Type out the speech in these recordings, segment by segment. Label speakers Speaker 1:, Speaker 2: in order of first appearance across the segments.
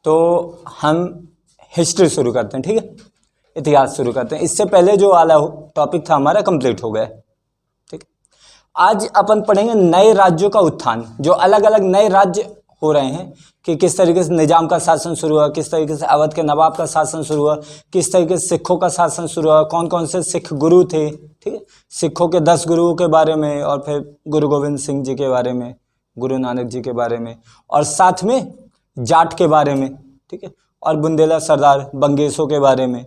Speaker 1: तो हम हिस्ट्री शुरू करते हैं, ठीक है, इतिहास शुरू करते हैं। इससे पहले जो वाला टॉपिक था हमारा कंप्लीट हो गया, ठीक है। आज अपन पढ़ेंगे नए राज्यों का उत्थान, जो अलग अलग नए राज्य हो रहे हैं कि किस तरीके से निजाम का शासन शुरू हुआ, किस तरीके से अवध के नवाब का शासन शुरू हुआ, किस तरीके से सिखों का शासन शुरू हुआ, कौन कौन से सिख गुरु थे, ठीक है, सिखों के 10 गुरुओं के बारे में, और फिर गुरु गोविंद सिंह जी के बारे में, गुरु नानक जी के बारे में, और साथ में जाट के बारे में, ठीक है, और बुंदेला सरदार बंगेशों के बारे में।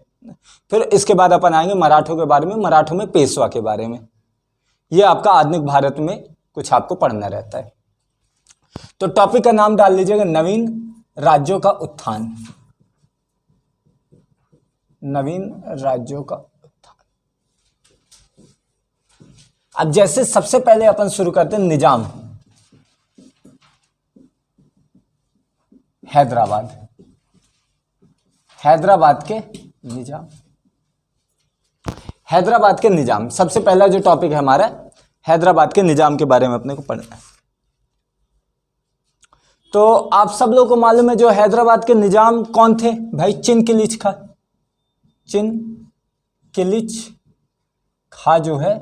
Speaker 1: फिर इसके बाद अपन आएंगे मराठों के बारे में, मराठों में पेशवा के बारे में। ये आपका आधुनिक भारत में कुछ आपको पढ़ना रहता है। तो टॉपिक का नाम डाल लीजिएगा नवीन राज्यों का उत्थान, नवीन राज्यों का उत्थान। अब जैसे सबसे पहले अपन शुरू करते हैं निजाम, हैदराबाद, हैदराबाद के निजाम, हैदराबाद के निजाम। सबसे पहला जो टॉपिक है हमारा हैदराबाद के निजाम के बारे में अपने को पढ़ना है। तो आप सब लोगों को मालूम है जो हैदराबाद के निजाम कौन थे भाई? चिनकिलिच खा, चिनकिलिच खा जो है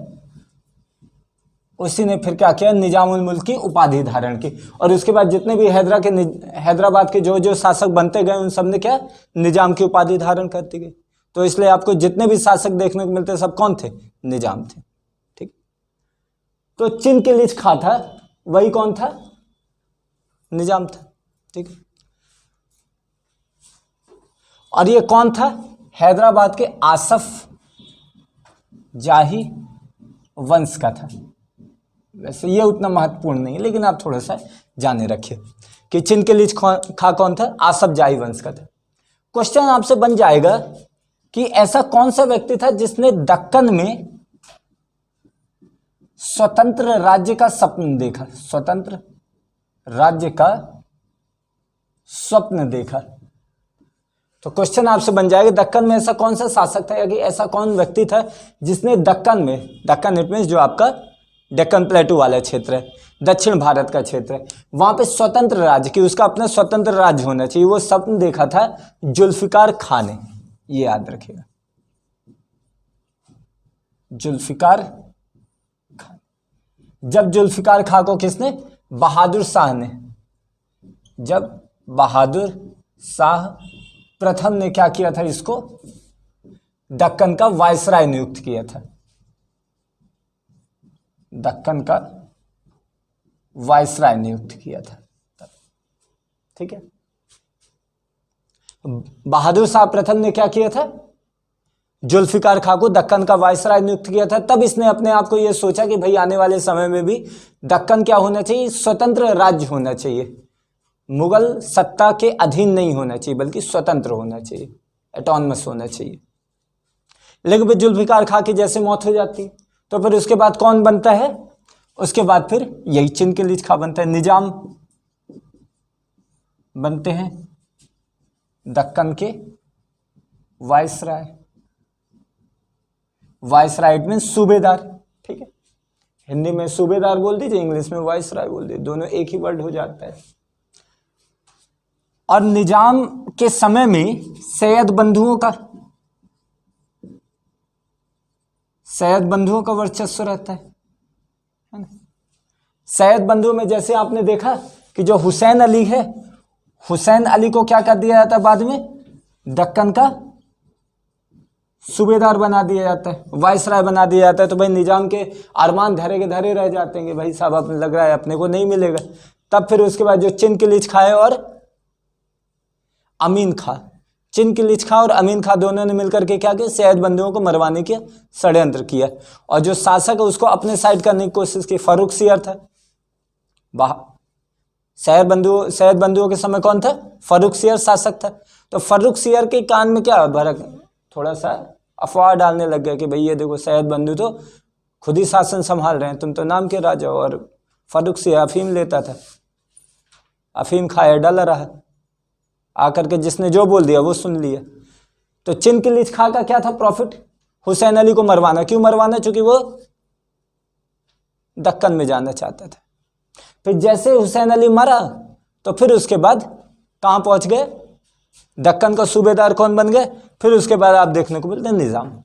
Speaker 1: उसी ने फिर क्या किया, निजामुल मुल्क की उपाधि धारण की। और उसके बाद जितने भी हैदराबाद के जो जो शासक बनते गए उन सब ने क्या, निजाम की उपाधि धारण करती गई। तो इसलिए आपको जितने भी शासक देखने को मिलते सब कौन थे? निजाम थे, ठीक। तो चिनकिलिच खा था, वही कौन था? निजाम था, ठीक। और ये कौन था? हैदराबाद के आसफ जाही वंश का था। वैसे ये उतना महत्वपूर्ण नहीं है, लेकिन आप थोड़ा सा जाने रखिए कि चिनकिलिच खा कौन था? आसफ जाही वंश का था। क्वेश्चन आपसे बन जाएगा कि ऐसा कौन सा व्यक्ति था जिसने दक्कन में स्वतंत्र राज्य का सपन देखा, स्वतंत्र राज्य का स्वप्न देखा। तो क्वेश्चन आपसे बन जाएगा दक्कन में ऐसा कौन सा शासक था, या कि ऐसा कौन व्यक्ति था जिसने दक्कन में, दक्कन इट मींस जो आपका डेक्कन प्लेटू वाला क्षेत्र है, दक्षिण भारत का क्षेत्र है, वहां पे स्वतंत्र राज्य की, उसका अपना स्वतंत्र राज्य होना चाहिए, वो सपन देखा था जुल्फिकार खान ने। ये याद रखिएगा, जुल्फिकार खान। जब जुल्फिकार खान को किसने? बहादुर शाह ने, जब बहादुर शाह प्रथम ने क्या किया था, इसको दक्कन का वायसराय नियुक्त किया था, दक्कन का वायसराय नियुक्त किया था, ठीक है। बहादुर शाह प्रथम ने क्या किया था? जुल्फिकार खां को दक्कन का वायसराय नियुक्त किया था। तब इसने अपने आप को यह सोचा कि भाई आने वाले समय में भी दक्कन क्या होना चाहिए? स्वतंत्र राज्य होना चाहिए, मुगल सत्ता के अधीन नहीं होना चाहिए, बल्कि स्वतंत्र होना चाहिए, ऑटोनमस होना चाहिए। लेकिन फिर जुल्फिकार खां की जैसे मौत हो जाती है, तो फिर उसके बाद कौन बनता है? उसके बाद फिर यही चिनकिलिच खां बनता है, निजाम बनते हैं दक्कन के वायसराय। वायसराय इट मीन सूबेदार, ठीक है। हिंदी में सूबेदार बोल दीजिए, इंग्लिश में वायसराय बोल दीजिए, दोनों एक ही वर्ड हो जाता है। और निजाम के समय में सैयद बंधुओं का वर्चस्व रहता है ना। सैयद बंधुओं में जैसे आपने देखा कि जो हुसैन अली है, हुसैन अली को क्या कर दिया जाता है? बाद में दक्कन का सूबेदार बना दिया जाता है, वायसराय बना दिया जाता है। तो भाई निजाम के अरमान धरे के धरे रह जाते हैं कि भाई साहब अब लग रहा है अपने को नहीं मिलेगा। तब फिर उसके बाद जो चिनकिलिच खां और अमीन खां, चिनकिलिच खां और अमीन खां दोनों ने मिलकर के क्या किया? सैयद बंधुओं को मरवाने के षड्यंत्र किया। और जो शासक है उसको अपने साइड करने की कोशिश की, फारूक सियर था। सैयद बंधुओं के समय कौन था? फारूक सियर शासक था। तो फारूक सियर के कान में क्या भरा, थोड़ा सा अफवाह डालने लग गया कि भाई ये देखो सैयद बंधु तो खुद ही शासन संभाल रहे हैं, तुम तो नाम के राजा हो। और फारूक सियर अफीम लेता था, अफीम खाया डाला रहा, आकर के जिसने जो बोल दिया वो सुन लिया। तो चिनकिलिच खां का क्या था प्रॉफिट? हुसैन अली को मरवाना। क्यों मरवाना? क्योंकि वो दक्कन में जाना चाहता था। फिर जैसे हुसैन अली मरा तो फिर उसके बाद कहां पहुंच गए? दक्कन का सूबेदार कौन बन गए? फिर उसके बाद आप देखने को मिलते हैं निजाम।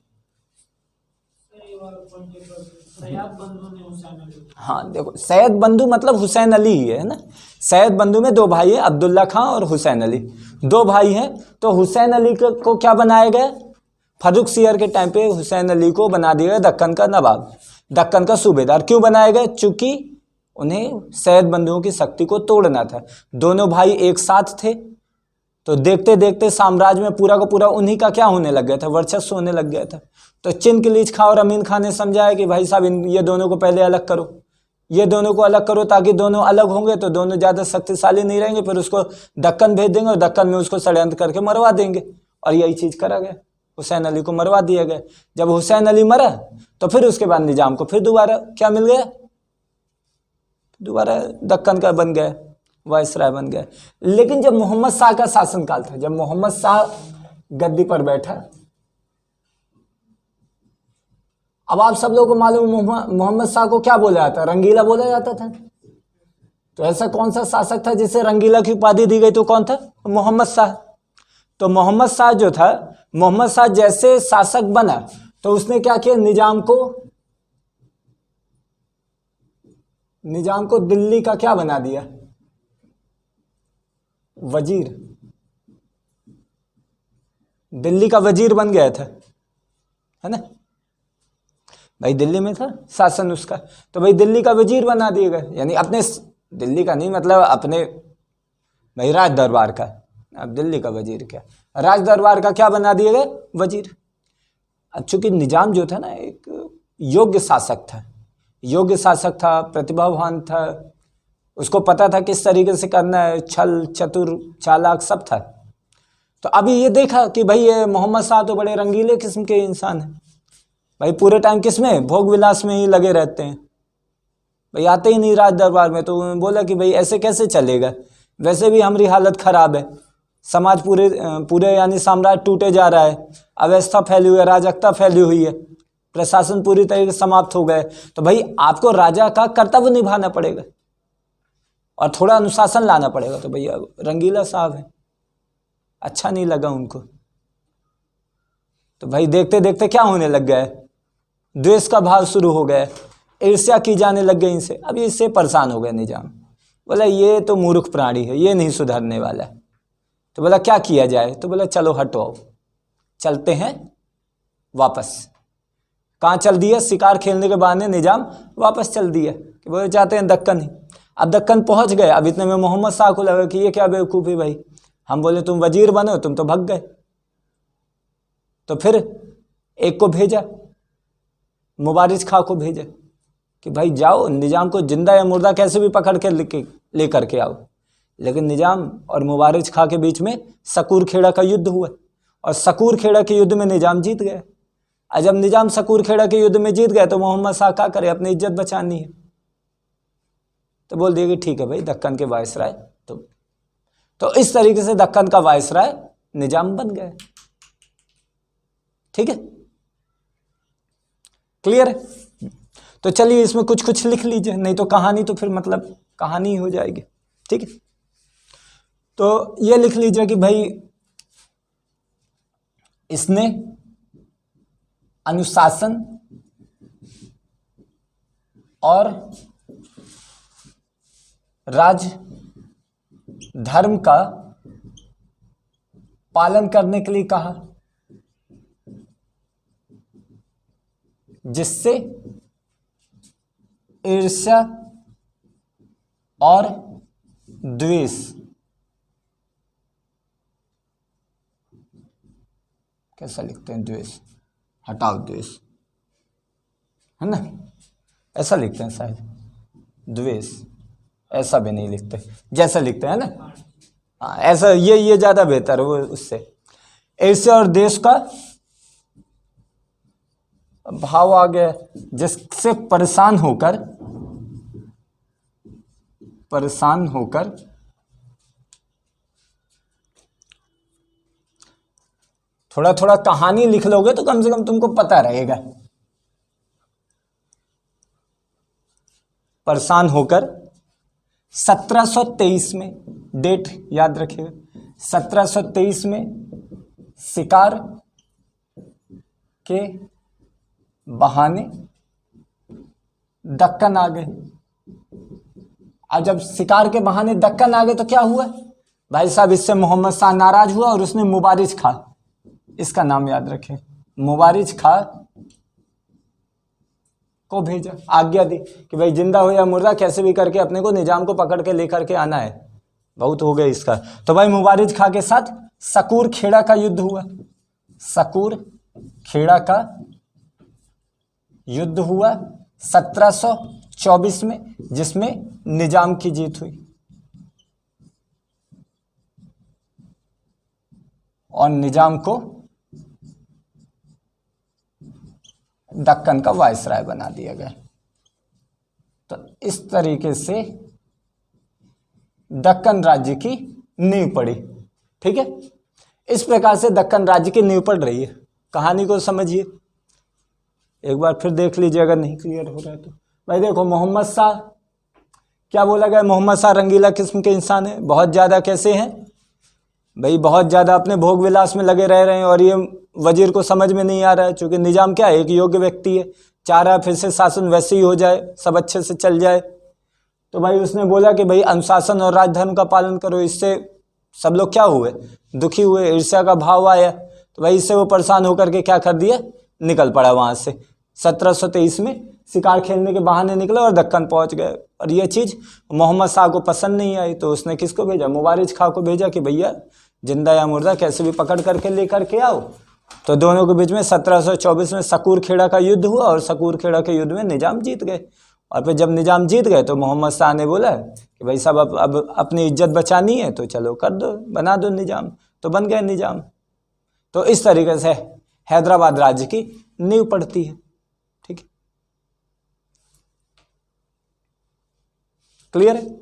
Speaker 1: हाँ देखो, सैयद बंधु मतलब हुसैन अली ही है ना। सैयद बंधु में दो भाई हैं, अब्दुल्ला खां और हुसैन अली, दो भाई हैं। तो हुसैन अली को क्या बनाया गया? फर्रुख सियर के टाइम पे हुसैन अली को बना दिया गया दक्कन का नवाब, दक्कन का सूबेदार। क्यों बनाया गया? चूंकि उन्हें सैयद बंधुओं की शक्ति को तोड़ना था। दोनों भाई एक साथ थे, तो देखते देखते साम्राज्य में पूरा का पूरा उन्हीं का क्या होने लग गया था? वर्चस्व होने लग गया था। तो चिनकिलीच खां और अमीन खां ने समझाया कि भाई साहब ये दोनों को पहले अलग करो, ये दोनों को अलग करो, ताकि दोनों अलग होंगे तो दोनों ज्यादा शक्तिशाली नहीं रहेंगे, फिर उसको दक्कन भेज देंगे और दक्कन में उसको षड्यंत्र करके मरवा देंगे। और यही चीज करा गया, हुसैन अली को मरवा दिया गया। जब हुसैन अली मरा तो फिर उसके बाद निजाम को फिर दोबारा क्या मिल गया? दोबारा दक्कन का बन गया, वायसराय बन गया। लेकिन जब मोहम्मद शाह का शासनकाल था, जब मोहम्मद शाह गद्दी पर बैठा, अब आप सब लोगों को मालूम मोहम्मद शाह को क्या बोला जाता? रंगीला बोला जाता था। तो ऐसा कौन सा शासक था जिसे रंगीला की उपाधि दी गई? तो कौन था? मोहम्मद शाह। तो मोहम्मद शाह जो था, मोहम्मद शाह जैसे शासक बना तो उसने क्या किया? निजाम को दिल्ली का क्या बना दिया? वजीर। दिल्ली का वजीर बन गया था, है ना भाई? दिल्ली में था शासन उसका, तो भाई दिल्ली का वजीर बना दिया गया। यानी अपने दिल्ली का नहीं, मतलब अपने भाई राज दरबार का। अब दिल्ली का वजीर क्या, राज दरबार का क्या बना दिया गया? वजीर। अब चूंकि निजाम जो था ना एक योग्य शासक था, योग्य शासक था, प्रतिभावान था, उसको पता था किस तरीके से करना है, छल चतुर चालाक सब था। तो अभी ये देखा कि भाई ये मोहम्मद शाह तो बड़े रंगीले किस्म के इंसान हैं भाई, पूरे टाइम किस में? भोग विलास में ही लगे रहते हैं भाई, आते ही नहीं राज दरबार में। तो बोला कि भाई ऐसे कैसे चलेगा, वैसे भी हमारी हालत खराब है, समाज पूरे यानी साम्राज्य टूटे जा रहा है, अव्यवस्था फैली हुई है, अराजकता फैली हुई है, प्रशासन पूरी तरीके से समाप्त हो गए। तो भाई आपको राजा का कर्तव्य निभाना पड़ेगा और थोड़ा अनुशासन लाना पड़ेगा। तो भैया रंगीला साहब है, अच्छा नहीं लगा उनको। तो भाई देखते देखते क्या होने लग गया है? द्वेष का भाव शुरू हो गया, ईर्ष्या की जाने लग गई इनसे। अभी इससे परेशान हो गया निजाम, बोला ये तो मूर्ख प्राणी है, ये नहीं सुधरने वाला है। तो बोला क्या किया जाए? तो बोला चलो हटो, चलते हैं वापस। कहाँ चल दिया? शिकार खेलने के बहाने निजाम वापस चल दिया कि वो चाहते हैं दक्कन ही। अब दक्कन पहुंच गए, अब इतने में मोहम्मद शाह को लगा कि ये क्या बेवकूफ़ी भाई, हम बोले तुम वजीर बनो, तुम तो भग गए। तो फिर एक को भेजा, मुबारिज खां को भेजा कि भाई जाओ निजाम को जिंदा या मुर्दा कैसे भी पकड़ के लेकर के आओ। लेकिन निजाम और मुबारिज खां के बीच में सकूर खेड़ा का युद्ध हुआ और सकूर खेड़ा के युद्ध में निजाम जीत गया। और जब निजाम सकूर खेड़ा के युद्ध में जीत गया तो मोहम्मद शाह क्या करे, अपनी इज्जत बचानी है। तो बोल दिया कि ठीक है भाई दक्कन के वायसराय तुम। तो इस तरीके से दक्कन का वायसराय निजाम बन गया। ठीक है, क्लियर है? तो चलिए इसमें कुछ कुछ लिख लीजिए, नहीं तो कहानी तो फिर मतलब कहानी हो जाएगी। ठीक है, तो ये लिख लीजिए कि भाई इसने अनुशासन और राज धर्म का पालन करने के लिए कहा, जिससे ईर्ष्या और द्वेष कैसा लिखते हैं? द्वेष, हटाओ द्वेष, है ना, ऐसा लिखते हैं शायद, द्वेष ऐसा भी नहीं लिखते, जैसा लिखते हैं ना, हाँ ऐसा, ये ज्यादा बेहतर है वो उससे। ईर्ष्या और द्वेष का भाव आ गया, जिससे परेशान होकर थोड़ा थोड़ा कहानी लिख लोगे तो कम से कम तुमको पता रहेगा। परेशान होकर 1723 में, डेट याद रखिएगा, 1723 में शिकार के बहाने दक्कन आ गए। अब जब शिकार के बहाने दक्कन आ गए तो क्या हुआ भाई साहब, इससे मोहम्मद शाह नाराज हुआ और उसने मुबारिज खां, इसका नाम याद रखें, मुबारिज खां को भेजा, आज्ञा दी कि भाई जिंदा हो या मुर्दा कैसे भी करके अपने को निजाम को पकड़ के लेकर के आना है, बहुत हो गया इसका। तो भाई मुबारिज खां के साथ सकूर खेड़ा का युद्ध हुआ, सकूर खेड़ा का युद्ध हुआ 1724 में, जिसमें निजाम की जीत हुई और निजाम को दक्कन का वायसराय बना दिया गया। तो इस तरीके से दक्कन राज्य की नींव पड़ी। ठीक है, इस प्रकार से दक्कन राज्य की नींव पड़ रही है। कहानी को समझिए, एक बार फिर देख लीजिए अगर नहीं क्लियर हो रहा है तो। भाई देखो, मोहम्मद शाह, क्या बोला गया, मोहम्मद शाह रंगीला किस्म के इंसान है, बहुत ज़्यादा कैसे हैं भाई, बहुत ज़्यादा अपने भोग विलास में लगे रह रहे हैं और ये वजीर को समझ में नहीं आ रहा है, क्योंकि निजाम क्या है, एक योग्य व्यक्ति है, चाह रहा है फिर से शासन वैसे ही हो जाए, सब अच्छे से चल जाए। तो भाई उसने बोला कि भाई अनुशासन और राजधर्म का पालन करो। इससे सब लोग क्या हुए, दुखी हुए, ईर्ष्या का भाव आया। तो भाई इससे वो परेशान होकर के क्या कर दिया, निकल पड़ा वहाँ से। 1723 में शिकार खेलने के बहाने निकला और दक्कन पहुँच गए। और ये चीज़ मोहम्मद शाह को पसंद नहीं आई, तो उसने किसको भेजा, मुबारिज खां को भेजा कि भैया जिंदा या मुर्दा कैसे भी पकड़ करके लेकर के आओ। तो दोनों के बीच में 1724 में सकूर खेड़ा का युद्ध हुआ और सकूर खेड़ा के युद्ध में निजाम जीत गए। और फिर जब निजाम जीत गए तो मोहम्मद शाह ने बोला कि भाई साहब अब अपनी इज्जत बचानी है तो चलो कर दो, बना दो निजाम। तो बन गए निजाम। तो इस तरीके से हैदराबाद राज्य की नींव पड़ती है। ठीक है, क्लियर है।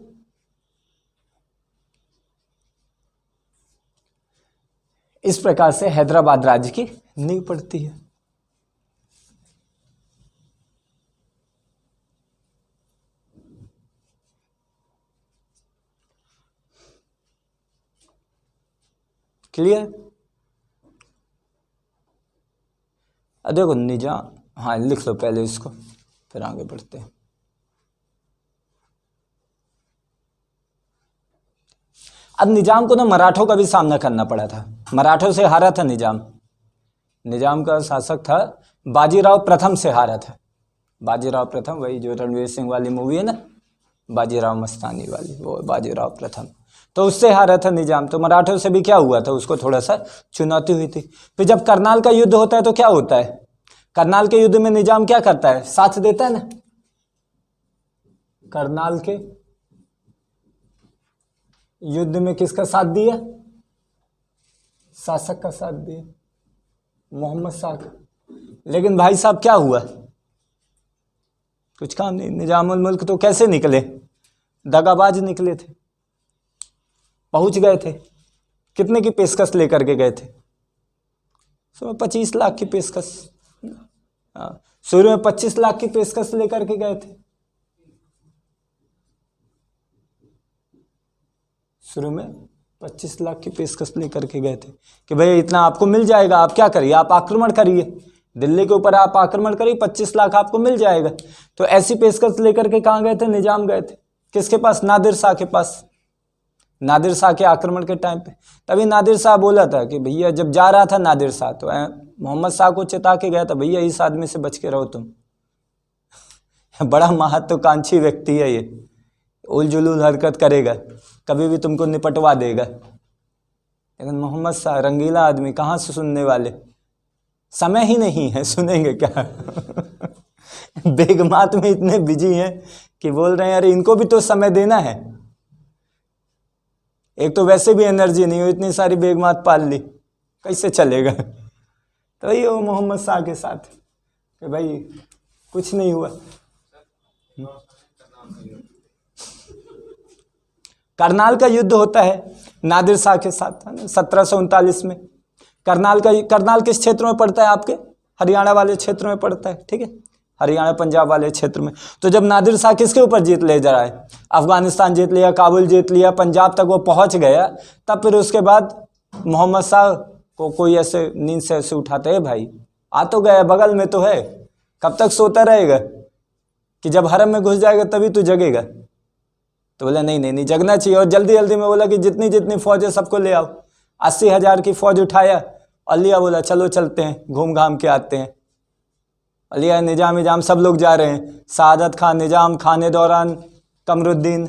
Speaker 1: इस प्रकार से हैदराबाद राज्य की नींव पड़ती है। क्लियर। देखो निजाम, हाँ लिख लो पहले इसको, फिर आगे बढ़ते हैं। अब निजाम को ना मराठों का भी सामना करना पड़ा था, मराठों से हारा था निजाम। निजाम का शासक था बाजीराव प्रथम से हारा था। बाजीराव प्रथम, वही जो रणवीर सिंह वाली मूवी है ना, बाजीराव मस्तानी वाली, वो बाजीराव प्रथम, तो उससे हारा था निजाम। तो मराठों से भी क्या हुआ था, उसको थोड़ा सा चुनौती हुई थी। फिर जब करनाल का युद्ध होता है तो क्या होता है, करनाल के युद्ध में निजाम क्या करता है, साथ देता है ना। करनाल के युद्ध में किसका साथ दिया, शासक का साथ दिया, मोहम्मद शाह का। लेकिन भाई साहब क्या हुआ, कुछ काम नहीं। निजामुल मुल्क तो कैसे निकले, दगाबाज निकले थे। पहुंच गए थे, कितने की पेशकश लेकर के गए थे, 25 लाख की पेशकश। शुरू में 25 लाख की पेशकश लेकर के गए थे। शुरू में 25 लाख की पेशकश लेकर के गए थे कि भाई इतना आपको मिल जाएगा, आप क्या करिए, आप आक्रमण करिए, दिल्ली के ऊपर आप आक्रमण करिए, 25 लाख आपको मिल जाएगा। तो ऐसी पेशकश लेकर के कहाँ गए थे, निजाम गए थे। किसके पास, नादिर शाह के पास। नादिर शाह के आक्रमण के टाइम पे तभी नादिर शाह बोला था कि भैया, जब जा रहा था नादिर शाह तो मोहम्मद शाह को चिता के गया था, भैया इस आदमी से बच के रहो तुम, बड़ा महत्वाकांक्षी व्यक्ति है ये, उलझुल हरकत करेगा, कभी भी तुमको निपटवा देगा। लेकिन मोहम्मद शाह रंगीला आदमी, कहाँ से सुनने वाले, समय ही नहीं है, सुनेंगे क्या। बेगमात में इतने बिजी हैं कि बोल रहे हैं अरे इनको भी तो समय देना है। एक तो वैसे भी एनर्जी नहीं हो, इतनी सारी बेगमात पाल ली, कैसे चलेगा। तो वही वो मोहम्मद शाह के साथ कि भाई कुछ नहीं हुआ। करनाल का युद्ध होता है नादिर शाह के साथ 1739 में। करनाल किस क्षेत्र में पड़ता है, आपके हरियाणा वाले क्षेत्र में पड़ता है। ठीक है, हरियाणा पंजाब वाले क्षेत्र में। तो जब नादिर शाह किसके ऊपर जीत ले जा रहा है, अफगानिस्तान जीत लिया, काबुल जीत लिया, पंजाब तक वो पहुंच गया, तब फिर उसके बाद मोहम्मद शाह को कोई ऐसे नींद से ऐसे उठाते है, भाई आ तो गया, बगल में तो है, कब तक सोता रहेगा, कि जब हरम में घुस जाएगा तभी तू जगेगा। तो बोला नहीं नहीं नहीं, जगना चाहिए। और जल्दी जल्दी में बोला कि जितनी जितनी फौज है सबको ले आओ। 80,000 की फौज उठाया और लिया, बोला चलो चलते हैं, घूम घाम के आते हैं। लिया, निजाम सब लोग जा रहे हैं, सादत खान, निजाम खान के दौरान कमरुद्दीन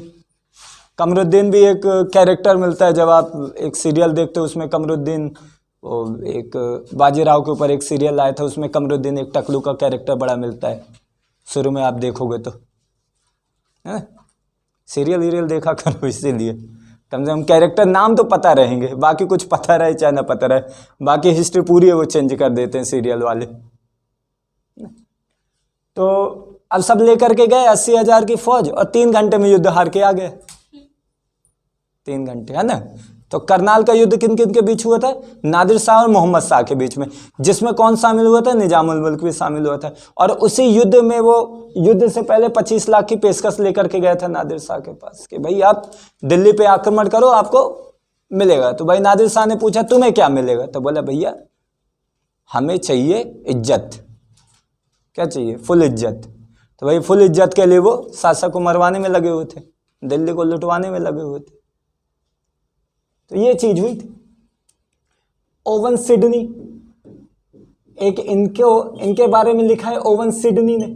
Speaker 1: भी एक कैरेक्टर मिलता है। जब आप एक सीरियल देखते हो उसमें कमरुद्दीन, वो एक बाजीराव के ऊपर एक सीरियल आया था, उसमें कमरुद्दीन एक टकलू का कैरेक्टर बड़ा मिलता है, शुरू में आप देखोगे तो, है ना? सीरियल वीरियल देखा करो, इसीलिए कम से कम कैरेक्टर नाम तो पता रहेंगे, बाकी कुछ पता रहे चाहे ना पता रहे, बाकी हिस्ट्री पूरी है वो चेंज कर देते हैं सीरियल वाले। तो अब सब लेकर के गए 80,000 की फौज, और 3 घंटे में युद्ध हार के आ गए। 3 घंटे, है ना? तो करनाल का युद्ध किन किन के बीच हुआ था? नादिर शाह और मोहम्मद शाह के बीच में, जिसमें कौन शामिल हुआ था? निजामुल मुल्क भी शामिल हुआ था। और उसी युद्ध में वो युद्ध से पहले 25 लाख की पेशकश लेकर के गया था नादिर शाह के पास कि भाई आप दिल्ली पे आक्रमण करो, आपको मिलेगा। तो भाई नादिर शाह ने पूछा तुम्हें क्या मिलेगा? तो बोला भैया हमें चाहिए इज्जत। क्या चाहिए? फुल इज्जत। तो भाई फुल इज्जत के लिए वो शासक को मरवाने में लगे हुए थे, दिल्ली को लुटवाने में लगे हुए थे। तो ये चीज हुई थी। ओवन सिडनी, एक इनके बारे में लिखा है ओवन सिडनी ने।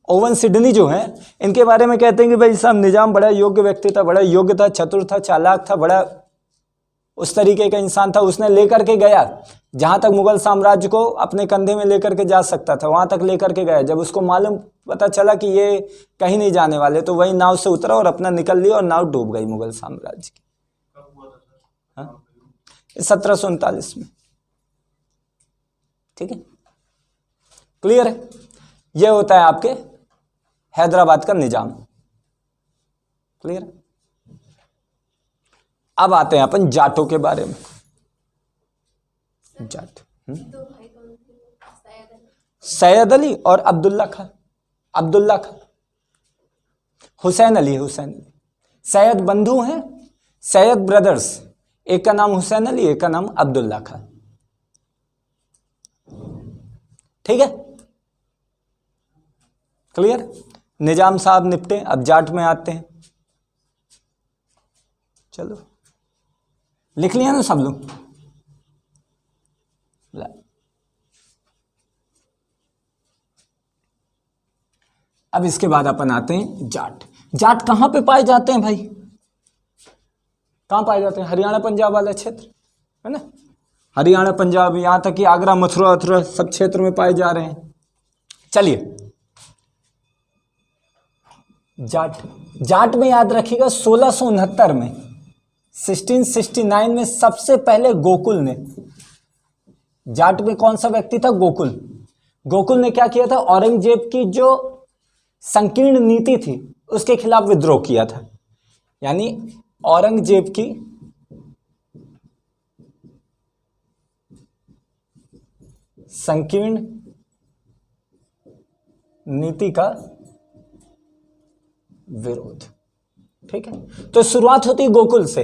Speaker 1: ओवन सिडनी जो है, इनके बारे में कहते हैं कि भाई साहब निजाम बड़ा योग्य व्यक्ति था, बड़ा योग्य था, चतुर था, चालाक था, बड़ा उस तरीके का इंसान था। उसने लेकर के गया जहां तक मुगल साम्राज्य को अपने कंधे में लेकर के जा सकता था, वहां तक लेकर के गया। जब उसको मालूम पता चला कि ये कहीं नहीं जाने वाले, तो वही नाव से उतरा और अपना निकल लिया, और नाव डूब गई मुगल साम्राज्य की। 1739 में। ठीक है, क्लियर है? यह होता है आपके हैदराबाद का निजाम। क्लियर है? अब आते हैं अपन जाटों के बारे में। जाट, सैयद अली और अब्दुल्ला खान। हुसैन अली। सैयद बंधु हैं, सैयद ब्रदर्स, एक का नाम हुसैन अली, एक का नाम अब्दुल्ला खान। ठीक है, क्लियर? निजाम साहब निपटे, अब जाट में आते हैं। चलो लिख लिया ना सब लोग? अब इसके बाद अपन आते हैं जाट। जाट कहां पे पाए जाते हैं भाई? कहां पाए जाते हैं? हरियाणा पंजाब वाला क्षेत्र, है ना? हरियाणा पंजाब, यहां तक कि आगरा मथुरा सब क्षेत्र में पाए जा रहे हैं। चलिए, जाट में याद रखिएगा 1669 में, 1669 में सबसे पहले गोकुल ने, जाट में कौन सा व्यक्ति था? गोकुल ने क्या किया था? औरंगजेब की जो संकीर्ण नीति थी उसके खिलाफ विद्रोह किया था। यानी औरंगजेब की संकीर्ण नीति का विरोध। ठीक है, तो शुरुआत होती है गोकुल से,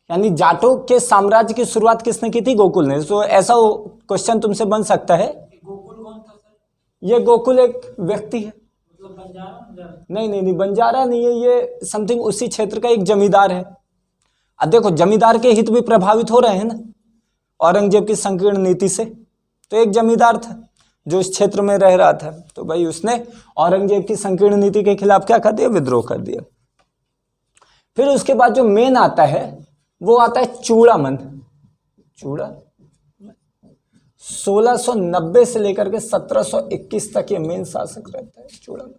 Speaker 1: यानी जाटों के साम्राज्य की शुरुआत किसने की थी? गोकुल ने। तो ऐसा क्वेश्चन तुमसे बन सकता है,
Speaker 2: गोकुल कौन था सर?
Speaker 1: ये गोकुल एक व्यक्ति है।
Speaker 2: मतलब बंजारा?
Speaker 1: नहीं, बंजारा नहीं है, ये समथिंग उसी क्षेत्र का एक जमींदार है। अब देखो, जमींदार के हित भी प्रभावित हो रहे हैं ना औरंगजेब की संकीर्ण नीति से। तो एक जमींदार था जो इस क्षेत्र में रह रहा था, तो भाई उसने औरंगजेब की संकीर्ण नीति के खिलाफ क्या कर दिया? विद्रोह कर दिया। फिर उसके बाद जो मेन आता है वो आता है चूड़ामन। 1690 से लेकर के 1721 तक ये मेन शासक रहता है चूड़ामन।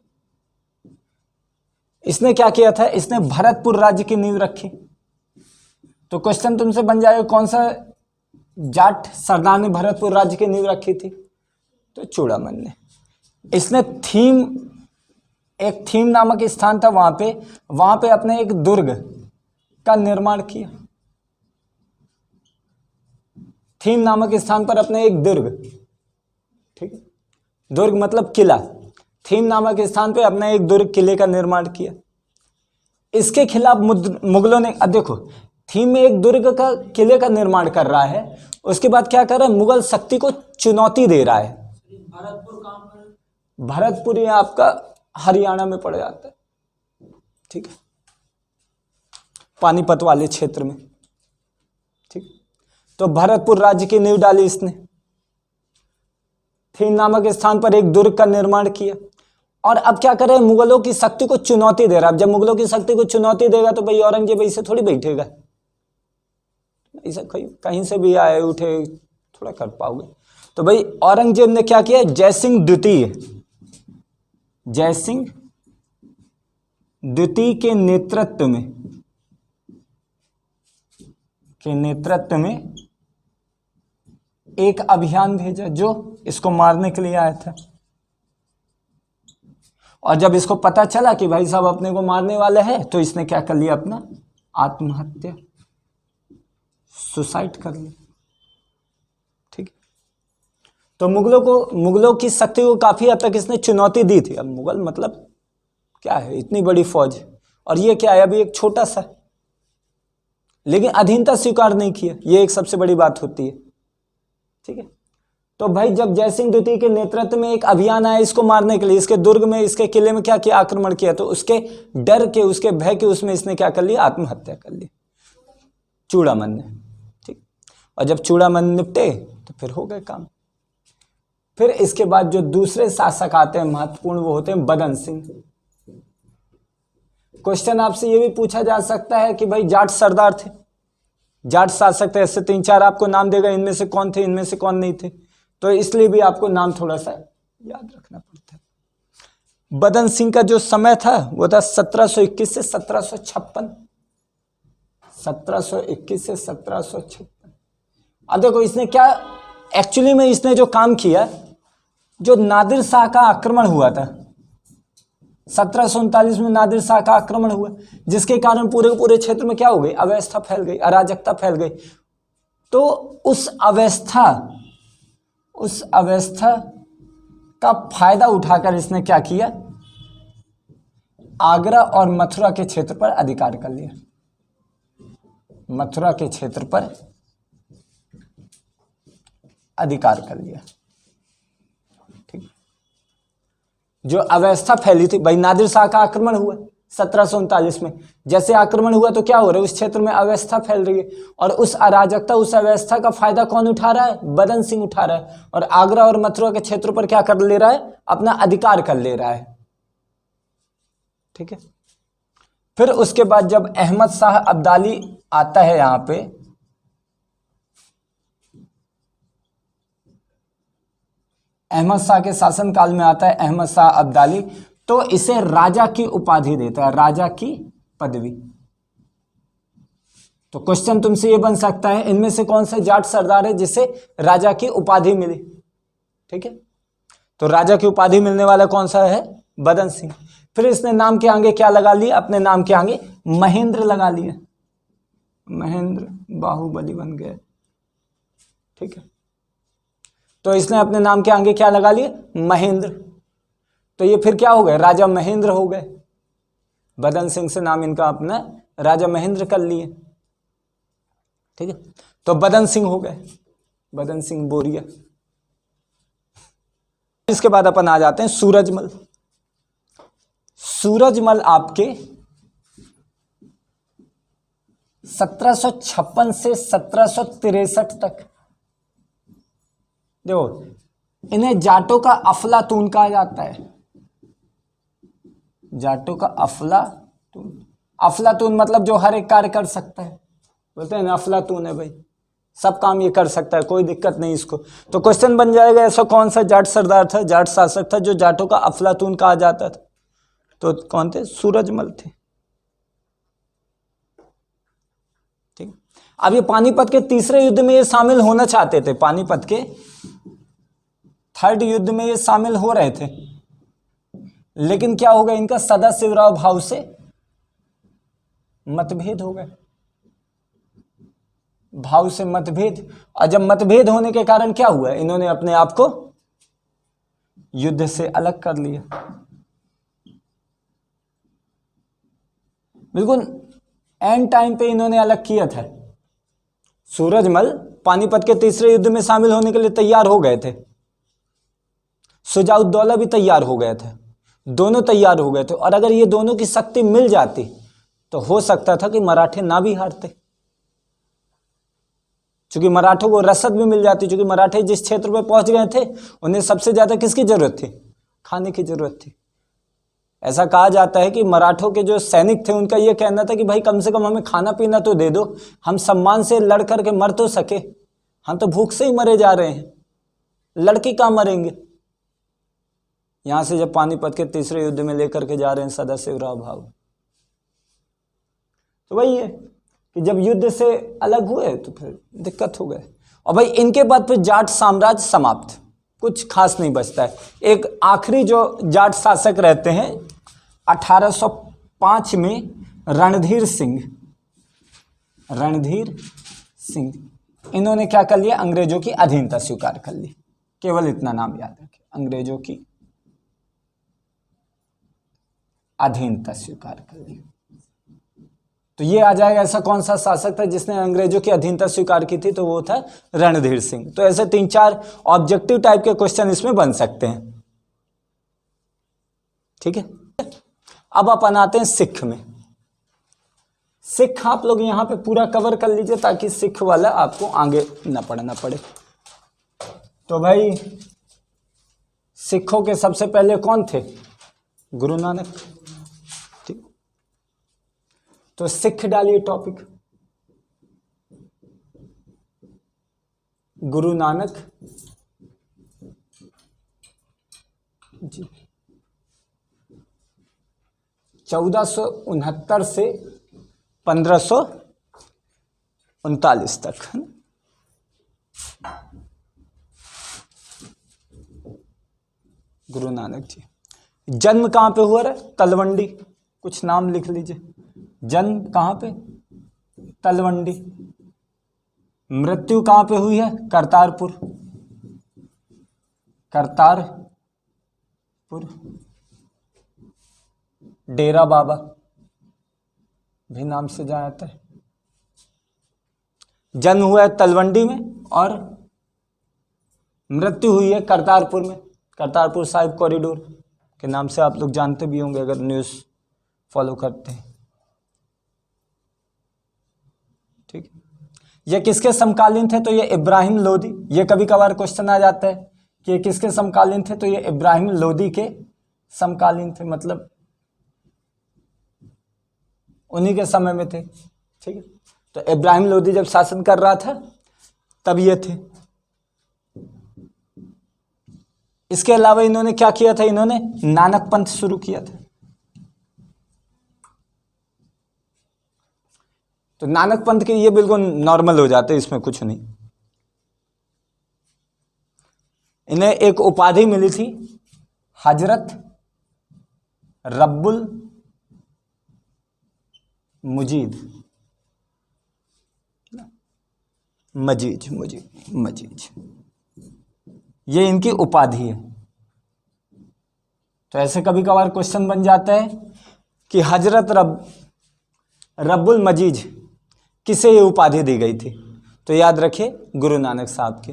Speaker 1: इसने क्या किया था? इसने भरतपुर राज्य की नींव रखी। तो क्वेश्चन तुमसे बन जाएगा, कौन सा जाट सरदार ने भरतपुर राज्य की नींव रखी थी? तो चूड़ामन ने। इसने एक थीम नामक स्थान था, वहां पे अपने एक दुर्ग का निर्माण किया। थीम नामक स्थान पर अपने एक दुर्ग, ठीक है, दुर्ग मतलब किला। थीम नामक स्थान पे अपना एक दुर्ग किले का निर्माण किया। इसके खिलाफ मुगलों ने, अब देखो थीम में एक दुर्ग का किले का निर्माण कर रहा है, उसके बाद क्या कर रहा है, मुगल शक्ति को चुनौती दे रहा है।
Speaker 2: भरतपुर कहाँ पर?
Speaker 1: भरतपुर ये आपका हरियाणा में पड़ जाता है, ठीक है, पानीपत वाले क्षेत्र में, ठीक। तो भरतपुर राज्य की नींव डाली इसने। थीम नामक स्थान पर एक दुर्ग का निर्माण किया और अब क्या करे, मुगलों की शक्ति को चुनौती दे रहा है। जब मुगलों की शक्ति को चुनौती देगा तो भाई औरंगजेब ऐसे थोड़ी बैठेगा, ऐसा कहीं से भी आए उठे थोड़ा कर पाओगे। तो भाई औरंगजेब ने क्या किया, जयसिंह द्वितीय के नेतृत्व में एक अभियान भेजा जो इसको मारने के लिए आया था। और जब इसको पता चला कि भाई साहब अपने को मारने वाले हैं, तो इसने क्या कर लिया, अपना आत्महत्या, सुसाइड कर लिया, ठीक। तो मुगलों की शक्ति को काफी हद तक इसने चुनौती दी थी। अब मुगल मतलब क्या है, इतनी बड़ी फौज, और ये क्या है, अभी एक छोटा सा, लेकिन अधीनता स्वीकार नहीं किया, ये एक सबसे बड़ी बात होती है, ठीक है। तो भाई जब जयसिंह द्वितीय के नेतृत्व में एक अभियान आया इसको मारने के लिए, इसके दुर्ग में, इसके किले में क्या किया, आक्रमण किया, तो उसके डर के, उसके भय के, उसमें इसने क्या कर लिया, आत्महत्या कर ली, चूड़ामन ने, ठीक। और जब चूड़ामन निपटे तो फिर हो गए काम। फिर इसके बाद जो दूसरे शासक आते हैं महत्वपूर्ण, वो होते हैं बदन सिंह। क्वेश्चन आपसे ये भी पूछा जा सकता है कि भाई जाट सरदार थे, जाट शासक थे, ऐसे 3-4 आपको नाम देगा, इनमें से कौन थे, इनमें से कौन नहीं थे, तो इसलिए भी आपको नाम थोड़ा सा याद रखना पड़ता है। बदन सिंह का जो समय था वो था 1721 से 1756, 1721 से 1756। अब देखो इसने क्या, एक्चुअली में इसने जो काम किया, जो नादिर शाह का आक्रमण हुआ था 1739 में, नादिर शाह का आक्रमण हुआ, जिसके कारण पूरे क्षेत्र में क्या हो गई, अव्यवस्था फैल गई, अराजकता फैल गई। तो उस अवस्था का फायदा उठाकर इसने क्या किया, आगरा और मथुरा के क्षेत्र पर अधिकार कर लिया, मथुरा के क्षेत्र पर अधिकार कर लिया, ठीक। जो अव्यवस्था फैली थी, भाई नादिर शाह का आक्रमण हुआ 1739 में, जैसे आक्रमण हुआ तो क्या हो रहा है, उस क्षेत्र में अव्यवस्था फैल रही है, और उस अराजकता, उस अव्यवस्था का फायदा कौन उठा रहा है, बदन सिंह उठा रहा है, और आगरा और मथुरा के क्षेत्रों पर क्या कर ले रहा है, अपना अधिकार कर ले रहा है, ठीक है। फिर उसके बाद जब अहमद शाह अब्दाली आता है यहां पे, अहमद शाह के शासनकाल में आता है अहमद शाह अब्दाली, तो इसे राजा की उपाधि देता है, राजा की पदवी। तो क्वेश्चन तुमसे ये बन सकता है, इनमें से कौन सा जाट सरदार है जिसे राजा की उपाधि मिली, ठीक है। तो राजा की उपाधि मिलने वाला कौन सा है, बदन सिंह। फिर इसने नाम के आगे क्या लगा लिया, अपने नाम के आगे महेंद्र लगा लिया, महेंद्र बाहुबली बन गए, ठीक है। तो इसने अपने नाम के आगे क्या लगा लिया, महेंद्र, तो ये फिर क्या हो गए, राजा महेंद्र हो गए। बदन सिंह से नाम इनका अपना राजा महेंद्र कर लिए, ठीक है। तो बदन सिंह हो गए, बदन सिंह बोरिया। इसके बाद अपन आ जाते हैं सूरजमल। सूरजमल आपके 1756 से 1763 तक, देखो इन्हें जाटों का अफलातून कहा जाता है, जाटों का अफलातून। अफलातून मतलब जो हर एक कार्य कर सकता है, बोलते हैं ना अफलातून है भाई, सब काम ये कर सकता है, कोई दिक्कत नहीं इसको। तो क्वेश्चन बन जाएगा ऐसा कौन सा जाट सरदार था, जाट शासक था जो जाटों का अफलातून कहा जाता था, तो कौन थे, सूरजमल थे, ठीक। अब ये पानीपत के तीसरे युद्ध में ये शामिल होना चाहते थे, पानीपत के 3rd युद्ध में ये शामिल हो रहे थे, लेकिन क्या हो गया, इनका सदाशिवराव भाव से मतभेद हो गए, भाव से मतभेद। और जब मतभेद होने के कारण क्या हुआ, इन्होंने अपने आप को युद्ध से अलग कर लिया। बिल्कुल एंड टाइम पे इन्होंने अलग किया था। सूरजमल पानीपत के तीसरे युद्ध में शामिल होने के लिए तैयार हो गए थे, शुजाउद्दौला भी तैयार हो गए थे, दोनों तैयार हो गए थे। और अगर ये दोनों की शक्ति मिल जाती तो हो सकता था कि मराठे ना भी हारते, क्योंकि मराठों को रसद भी मिल जाती। क्योंकि मराठे जिस क्षेत्र में पहुंच गए थे उन्हें सबसे ज्यादा किसकी जरूरत थी? खाने की जरूरत थी। ऐसा कहा जाता है कि मराठों के जो सैनिक थे उनका यह कहना था कि भाई कम से कम हमें खाना पीना तो दे दो, हम सम्मान से लड़ करके मर तो सके, हम तो भूख से ही मरे जा रहे हैं, लड़के कहाँ मरेंगे। यहां से जब पानीपत के तीसरे युद्ध में लेकर के जा रहे हैं सदाशिवराव भाव, तो वही है कि जब युद्ध से अलग हुए तो फिर दिक्कत हो गए। और भाई इनके बाद फिर जाट साम्राज्य समाप्त, कुछ खास नहीं बचता है। एक आखिरी जो जाट शासक रहते हैं 1805 में रणधीर सिंह, रणधीर सिंह, इन्होंने क्या कर लिया? अंग्रेजों की अधीनता स्वीकार कर ली। केवल इतना नाम याद रखें, अंग्रेजों की अधीनता स्वीकार कर ली। तो ये आ जाएगा ऐसा कौन सा शासक था जिसने अंग्रेजों की अधीनता स्वीकार की थी? तो वो था रणधीर सिंह। तो ऐसे 3-4 ऑब्जेक्टिव टाइप के क्वेश्चन इसमें बन सकते हैं, ठीक है। अब अपन आते हैं सिख में। सिख आप लोग यहां पे पूरा कवर कर लीजिए ताकि सिख वाला आपको आगे न पढ़ना पड़े। तो भाई सिखों के सबसे पहले कौन थे? गुरु नानक। ठीक, तो सिख डालिए टॉपिक, गुरु नानक जी 1469 से 1539 तक। गुरु नानक जी जन्म कहां पे हुआ? तलवंडी। कुछ नाम लिख लीजिए। जन्म कहां पे? तलवंडी। मृत्यु कहां पे हुई है? करतारपुर। करतारपुर। डेरा बाबा भी नाम से जाना जाता है। जन्म हुआ है तलवंडी में और मृत्यु हुई है करतारपुर में। करतारपुर साहिब कॉरिडोर के नाम से आप लोग जानते भी होंगे अगर न्यूज़ फॉलो करते हैं, ठीक है। ये किसके समकालीन थे? तो ये इब्राहिम लोदी। ये कभी कभार क्वेश्चन आ जाता है कि ये किसके समकालीन थे? तो ये इब्राहिम लोदी के समकालीन थे, मतलब उन्हीं के समय में थे, ठीक है। तो इब्राहिम लोदी जब शासन कर रहा था तब ये थे। इसके अलावा इन्होंने क्या किया था? इन्होंने नानक पंथ शुरू किया था। तो नानक पंथ के ये बिल्कुल नॉर्मल हो जाते, इसमें कुछ नहीं। इन्हें एक उपाधि मिली थी हजरत रब्बुल मुजीद, मजीज, ये इनकी उपाधि है। तो ऐसे कभी कभार क्वेश्चन बन जाता है कि हजरत रब्बुल मजीज किसे ये उपाधि दी गई थी? तो याद रखिए गुरु नानक साहब के,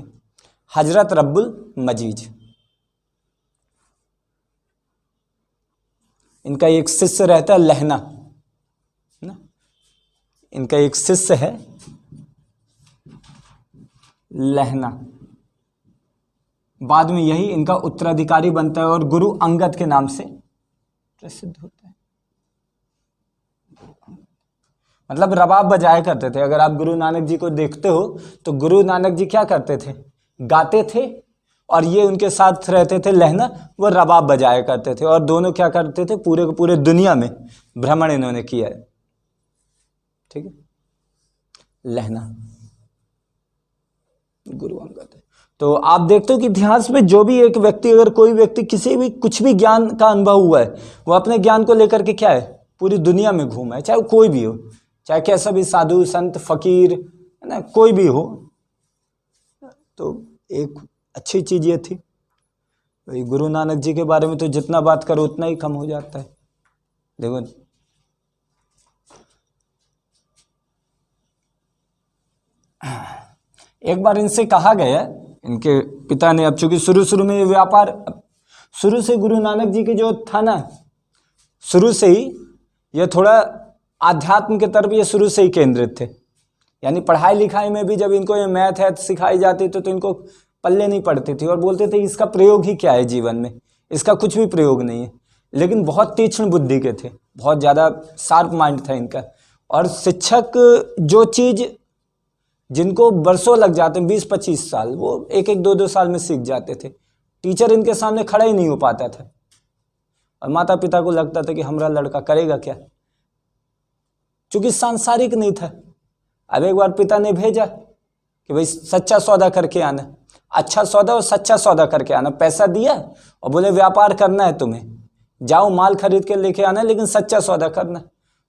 Speaker 1: हजरत रब्बुल मजीज। इनका एक शिष्य रहता है लहना, ना, इनका एक शिष्य है लहना। बाद में यही इनका उत्तराधिकारी बनता है और गुरु अंगद के नाम से प्रसिद्ध होता है। मतलब रबाब बजाया करते थे। अगर आप गुरु नानक जी को देखते हो तो गुरु नानक जी क्या करते थे? गाते थे, और ये उनके साथ रहते थे लहना, वो रबाब बजाया करते थे। और दोनों क्या करते थे? पूरे के पूरे दुनिया में भ्रमण इन्होंने किया है, ठीक है। लहना गुरु अंगद है। तो आप देखते हो कि इतिहास में जो भी एक व्यक्ति, अगर कोई व्यक्ति किसी भी कुछ भी ज्ञान का अनुभव हुआ है, वो अपने ज्ञान को लेकर के क्या है? पूरी दुनिया में घूमा है, चाहे वो कोई भी हो, चाहे कैसा भी साधु संत फकीर है ना, कोई भी हो। तो एक अच्छी चीज ये थी। भाई गुरु नानक जी के बारे में तो जितना बात करो उतना ही कम हो जाता है। देखो एक बार इनसे कहा गया, इनके पिता ने, अब चूंकि शुरू शुरू में ये व्यापार, शुरू से गुरु नानक जी के जो था ना, शुरू से ही ये थोड़ा आध्यात्म के तरफ ये शुरू से ही केंद्रित थे। यानी पढ़ाई लिखाई में भी जब इनको ये मैथ है सिखाई जाती तो इनको पल्ले नहीं पड़ती थी और बोलते थे इसका प्रयोग ही क्या है जीवन में, इसका कुछ भी प्रयोग नहीं है। लेकिन बहुत तीक्ष्ण बुद्धि के थे, बहुत ज़्यादा शार्प माइंड था इनका। और शिक्षक जो चीज़ जिनको वर्षों लग जाते हैं, 20-25 साल, वो 1-2 साल में सीख जाते थे। टीचर इनके सामने खड़ा ही नहीं हो पाता था और माता पिता को लगता था कि हमारा लड़का करेगा क्या, चूँकि सांसारिक नहीं था। अब एक बार पिता ने भेजा कि भाई सच्चा सौदा करके आना, अच्छा सौदा और सच्चा सौदा करके आना। पैसा दिया और बोले व्यापार करना है तुम्हें, जाओ माल खरीद के लेके आना, लेकिन सच्चा सौदा करना।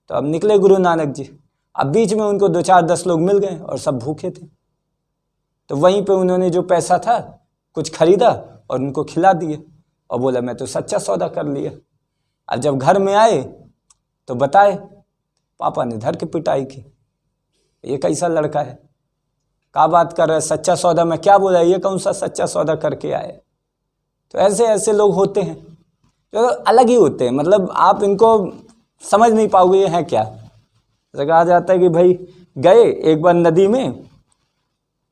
Speaker 1: तो अब निकले गुरु नानक जी। अब बीच में उनको 2-4-10 लोग मिल गए और सब भूखे थे, तो वहीं पे उन्होंने जो पैसा था कुछ खरीदा और उनको खिला दिया और बोला मैं तो सच्चा सौदा कर लिया। अब जब घर में आए तो बताए, पापा ने धर के पिटाई की, ये कैसा लड़का है, क्या बात कर रहा है, सच्चा सौदा में क्या बोला, ये कौन सा सच्चा सौदा करके आए। तो ऐसे ऐसे लोग होते हैं जो अलग ही होते हैं, मतलब आप इनको समझ नहीं पाओगे ये हैं क्या। जैसे कहा जाता है कि भाई गए एक बार नदी में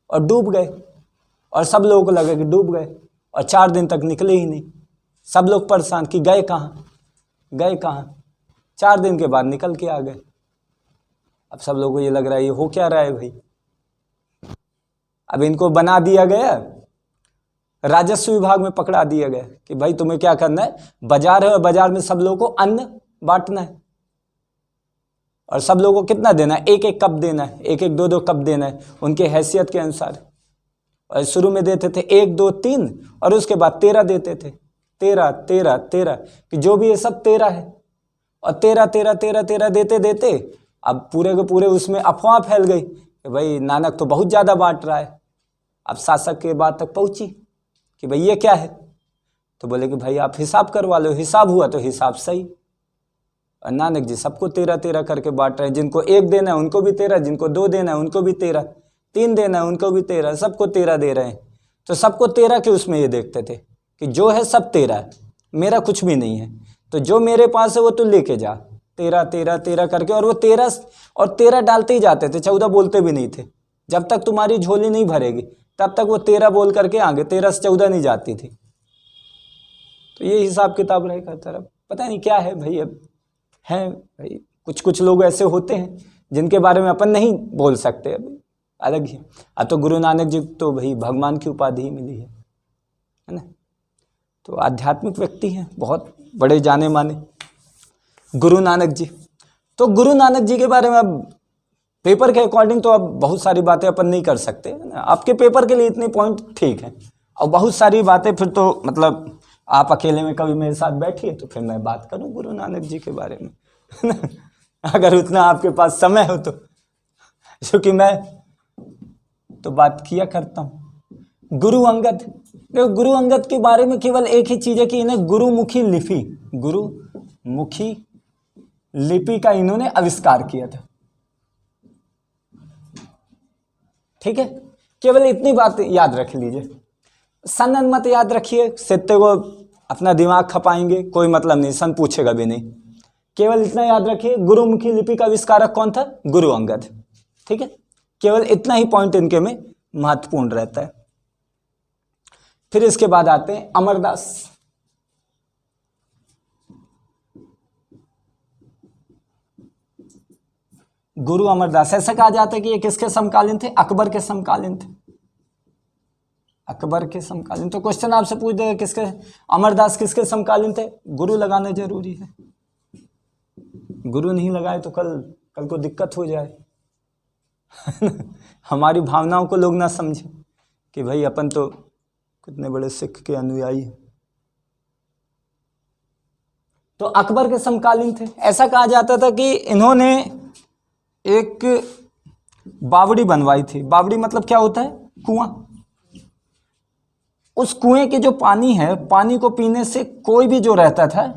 Speaker 1: और डूब गए और सब लोगों को लगा कि डूब गए और 4 दिन तक निकले ही नहीं। सब लोग परेशान कि गए कहाँ, गए कहाँ। 4 दिन के बाद निकल के आ गए। अब सब लोगों को ये लग रहा है ये हो क्या रहा है भाई। अब इनको बना दिया गया, राजस्व विभाग में पकड़ा दिया गया कि भाई तुम्हें क्या करना है, बाजार है और बाजार में सब लोगों को अन्न बांटना है और सब लोगों को कितना देना है, 1-1 कप देना है, 1-1 2-2 कप देना है उनके हैसियत के अनुसार। और शुरू में देते थे 1 2 3 और उसके बाद 13 देते थे, 13 13 13, कि जो भी ये सब 13 है। और 13 13 13 13 देते देते अब पूरे के पूरे उसमें अफवाह फैल गई कि भाई नानक तो बहुत ज़्यादा बांट रहा है। अब शासक के बात तक पहुंची कि भाई ये क्या है, तो बोले कि भाई आप हिसाब करवा लो, हिसाब हुआ तो हिसाब सही। और नानक जी सबको 13 13 करके बांट रहे हैं, जिनको 1 देना है उनको भी 13, जिनको 2 देना है उनको भी 13, 3 देना है उनको भी 13, सबको 13 दे रहे हैं। तो सबको 13 के उसमें ये देखते थे कि जो है सब 13 है, मेरा कुछ भी नहीं है, तो जो मेरे पास है वो तू लेके जा, 13 13 13 करके। और वो 13 और 13 डालते ही जाते थे, 14 बोलते भी नहीं थे। जब तक तुम्हारी झोली नहीं भरेगी तब तक वो 13 बोल करके आगे, 13 से 14 नहीं जाती थी। तो ये हिसाब किताब रहेगा तरफ, पता नहीं क्या है भाई। अब हैं भाई कुछ कुछ लोग ऐसे होते हैं जिनके बारे में अपन नहीं बोल सकते, अभी अलग ही। अब तो गुरु नानक जी तो भाई भगवान की उपाधि ही मिली है ना। तो आध्यात्मिक व्यक्ति हैं, बहुत बड़े जाने माने गुरु नानक जी। तो गुरु नानक जी के बारे में अब पेपर के अकॉर्डिंग तो अब बहुत सारी बातें अपन नहीं कर सकते ना, आपके पेपर के लिए इतने पॉइंट ठीक है। और बहुत सारी बातें फिर तो मतलब आप अकेले में कभी मेरे साथ बैठिए तो फिर मैं बात करूं गुरु नानक जी के बारे में अगर उतना आपके पास समय हो तो, क्योंकि मैं तो बात किया करता हूं। गुरु अंगद, देखो गुरु अंगद के बारे में केवल एक ही चीज है कि इन्हें गुरुमुखी लिपि, गुरुमुखी लिपि का इन्होंने आविष्कार किया था। ठीक है, केवल इतनी बात याद रख लीजिए, सन मत याद रखिए, सत्य को अपना दिमाग खपाएंगे कोई मतलब नहीं, सन पूछेगा भी नहीं। केवल इतना याद रखिए गुरुमुखी लिपि का आविष्कारक कौन था, गुरु अंगद। ठीक है, केवल इतना ही पॉइंट इनके में महत्वपूर्ण रहता है। फिर इसके बाद आते हैं अमरदास। गुरु अमरदास, ऐसा कहा जाता है कि ये किसके समकालीन थे, अकबर के समकालीन थे, अकबर के समकालीन। तो क्वेश्चन आपसे पूछ देगा किसके, अमरदास किसके समकालीन थे। गुरु लगाना जरूरी है, गुरु नहीं लगाए तो कल को दिक्कत हो जाए हमारी भावनाओं को लोग ना समझे कि भाई अपन तो कितने बड़े सिख के अनुयायी हैं। तो अकबर के समकालीन थे। ऐसा कहा जाता था कि इन्होंने एक बावड़ी बनवाई थी। बावड़ी मतलब क्या होता है, कुआं। उस कुएं के जो पानी है, पानी को पीने से कोई भी जो रहता था,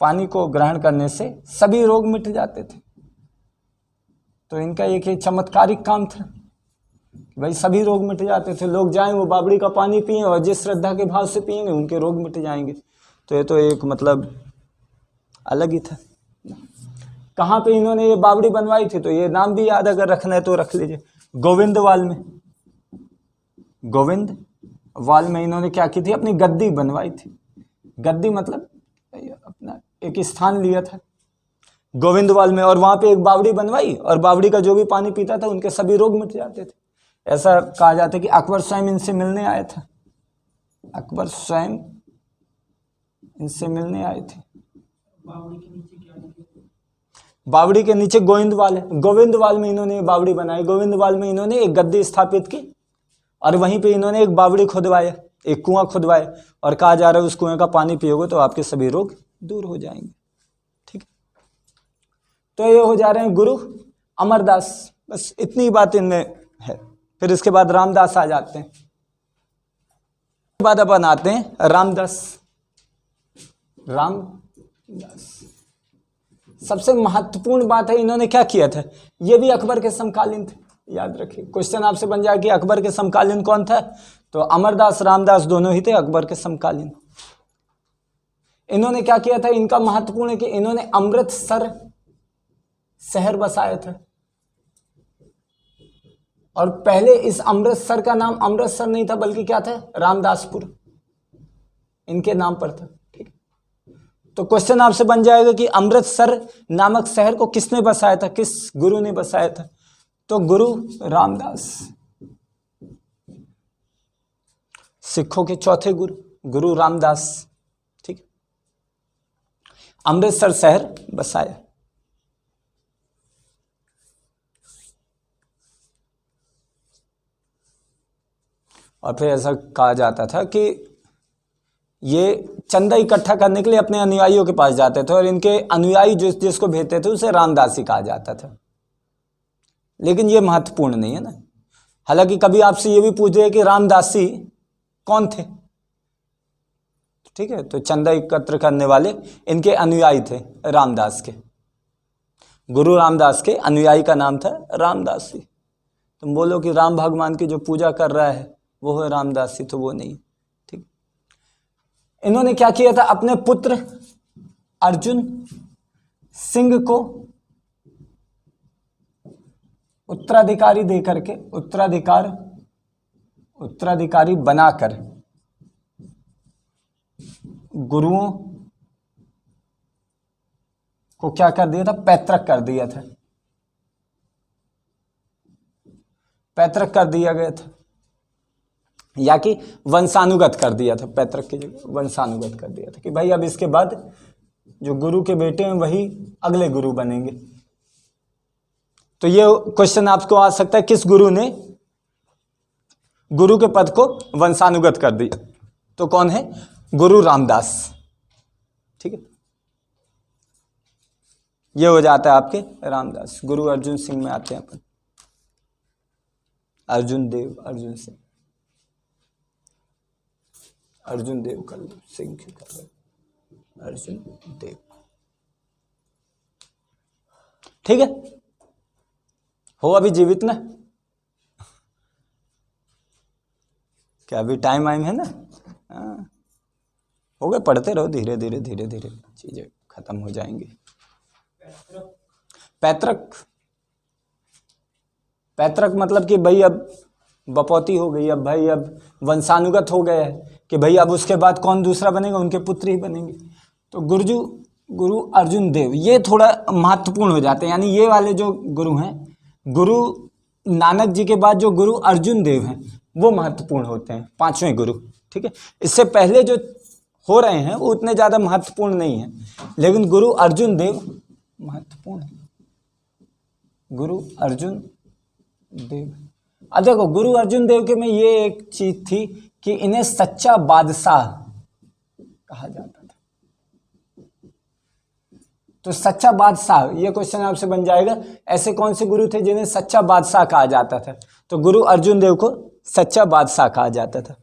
Speaker 1: पानी को ग्रहण करने से सभी रोग मिट जाते थे। तो इनका एक ही चमत्कारिक काम था, भाई सभी रोग मिट जाते थे। लोग जाएं वो बावड़ी का पानी पिएं और जिस श्रद्धा के भाव से पिएंगे उनके रोग मिट जाएंगे। तो ये तो एक मतलब अलग ही था। कहाँ पे इन्होंने ये बावड़ी बनवाई थी, तो ये नाम भी याद अगर रखना है तो रख लीजिए, गोविंदवाल में। गोविंदवाल में इन्होंने क्या की थी, अपनी गद्दी बनवाई थी। गद्दी मतलब अपना एक स्थान लिया था गोविंदवाल में, और वहां पे एक बावड़ी बनवाई, और बावड़ी का जो भी पानी पीता था उनके सभी रोग मिट जाते थे। ऐसा कहा जाता है कि अकबर स्वयं इनसे मिलने आया था। अकबर स्वयं इनसे मिलने आए थे।
Speaker 2: बावड़ी के नीचे क्या लिखे?
Speaker 1: बावड़ी के नीचे गोविंदवाल है। गोविंदवाल में इन्होंने बावड़ी बनाई। गोविंदवाल में इन्होंने एक गद्दी स्थापित की और वहीं पे इन्होंने एक बावड़ी खुदवाया, एक कुआं खुदवाया, और कहा जा रहा है उस कुएं का पानी पियोगे तो आपके सभी रोग दूर हो जाएंगे। ठीक है, तो ये हो जा रहे हैं गुरु अमरदास। बस इतनी बात इनमें है। फिर इसके बाद रामदास आ जाते हैं। इसके बाद अपन आते हैं रामदास। रामदास सबसे महत्वपूर्ण बात है, इन्होंने क्या किया था, ये भी अकबर के समकालीन थे। याद रखिए, क्वेश्चन आपसे बन जाए कि अकबर के समकालीन कौन था, तो अमरदास रामदास दोनों ही थे अकबर के समकालीन। इन्होंने क्या किया था, इनका महत्वपूर्ण है कि इन्होंने अमृतसर शहर बसाया था, और पहले इस अमृतसर का नाम अमृतसर नहीं था बल्कि क्या था, रामदासपुर इनके नाम पर था। ठीक है, तो क्वेश्चन आपसे बन जाएगा कि अमृतसर नामक शहर को किसने बसाया था, किस गुरु ने बसाया था, तो गुरु रामदास। सिखों के चौथे गुरु गुरु रामदास। ठीक है, अमृतसर शहर बसाया। और फिर ऐसा कहा जाता था कि ये चंदा इकट्ठा करने के लिए अपने अनुयायियों के पास जाते थे, और इनके अनुयायी जिसको भेजते थे उसे रामदासी कहा जाता था। लेकिन ये महत्वपूर्ण नहीं है ना। हालांकि कभी आपसे ये भी पूछ रहे कि रामदासी कौन थे, ठीक है, तो चंदा एकत्र करने वाले इनके अनुयायी थे रामदास के। गुरु रामदास के अनुयायी का नाम था रामदासी। तुम बोलो कि राम भगवान की जो पूजा कर रहा है वो है रामदासी, तो वो नहीं। ठीक, इन्होंने क्या किया था, अपने पुत्र अर्जुन सिंह को उत्तराधिकारी देकर के, उत्तराधिकारी बनाकर गुरुओं को क्या कर दिया था, पैतृक कर दिया था। पैतृक कर दिया गया था, या कि वंशानुगत कर दिया था। पैतृक की जगह वंशानुगत कर दिया था कि भाई अब इसके बाद जो गुरु के बेटे हैं वही अगले गुरु बनेंगे। तो ये क्वेश्चन आपको आ सकता है, किस गुरु ने गुरु के पद को वंशानुगत कर दिया, तो कौन है, गुरु रामदास। ठीक है, ये हो जाता है आपके रामदास। गुरु अर्जुन सिंह में आते हैं अपन, अर्जुन देव, अर्जुन सिंह, अर्जुन देव कर लो, सिंह कर लो, अर्जुन देव। ठीक है, हो अभी जीवित ना, क्या अभी टाइम आइम है ना, हो गए, पढ़ते रहो, धीरे धीरे धीरे धीरे चीजें खत्म हो जाएंगी। पैतृक, पैतृक मतलब कि भाई अब बपौती हो गई, अब भाई अब वंशानुगत हो गया है कि भाई अब उसके बाद कौन दूसरा बनेगा, उनके पुत्र ही बनेंगे। तो गुरु अर्जुन देव ये थोड़ा महत्वपूर्ण हो जाते हैं, यानी ये वाले जो गुरु हैं, गुरु नानक जी के बाद जो गुरु अर्जुन देव हैं वो महत्वपूर्ण होते हैं, पांचवें गुरु। ठीक है, इससे पहले जो हो रहे हैं वो उतने ज़्यादा महत्वपूर्ण नहीं है, लेकिन गुरु अर्जुन देव महत्वपूर्ण है। गुरु अर्जुन देव, अब देखो गुरु अर्जुन देव के में ये एक चीज थी कि इन्हें सच्चा बादशाह कहा जाता था। तो सच्चा बादशाह, ये क्वेश्चन आपसे बन जाएगा, ऐसे कौन से गुरु थे जिन्हें सच्चा बादशाह कहा जाता था, तो गुरु अर्जुन देव को सच्चा बादशाह कहा जाता था।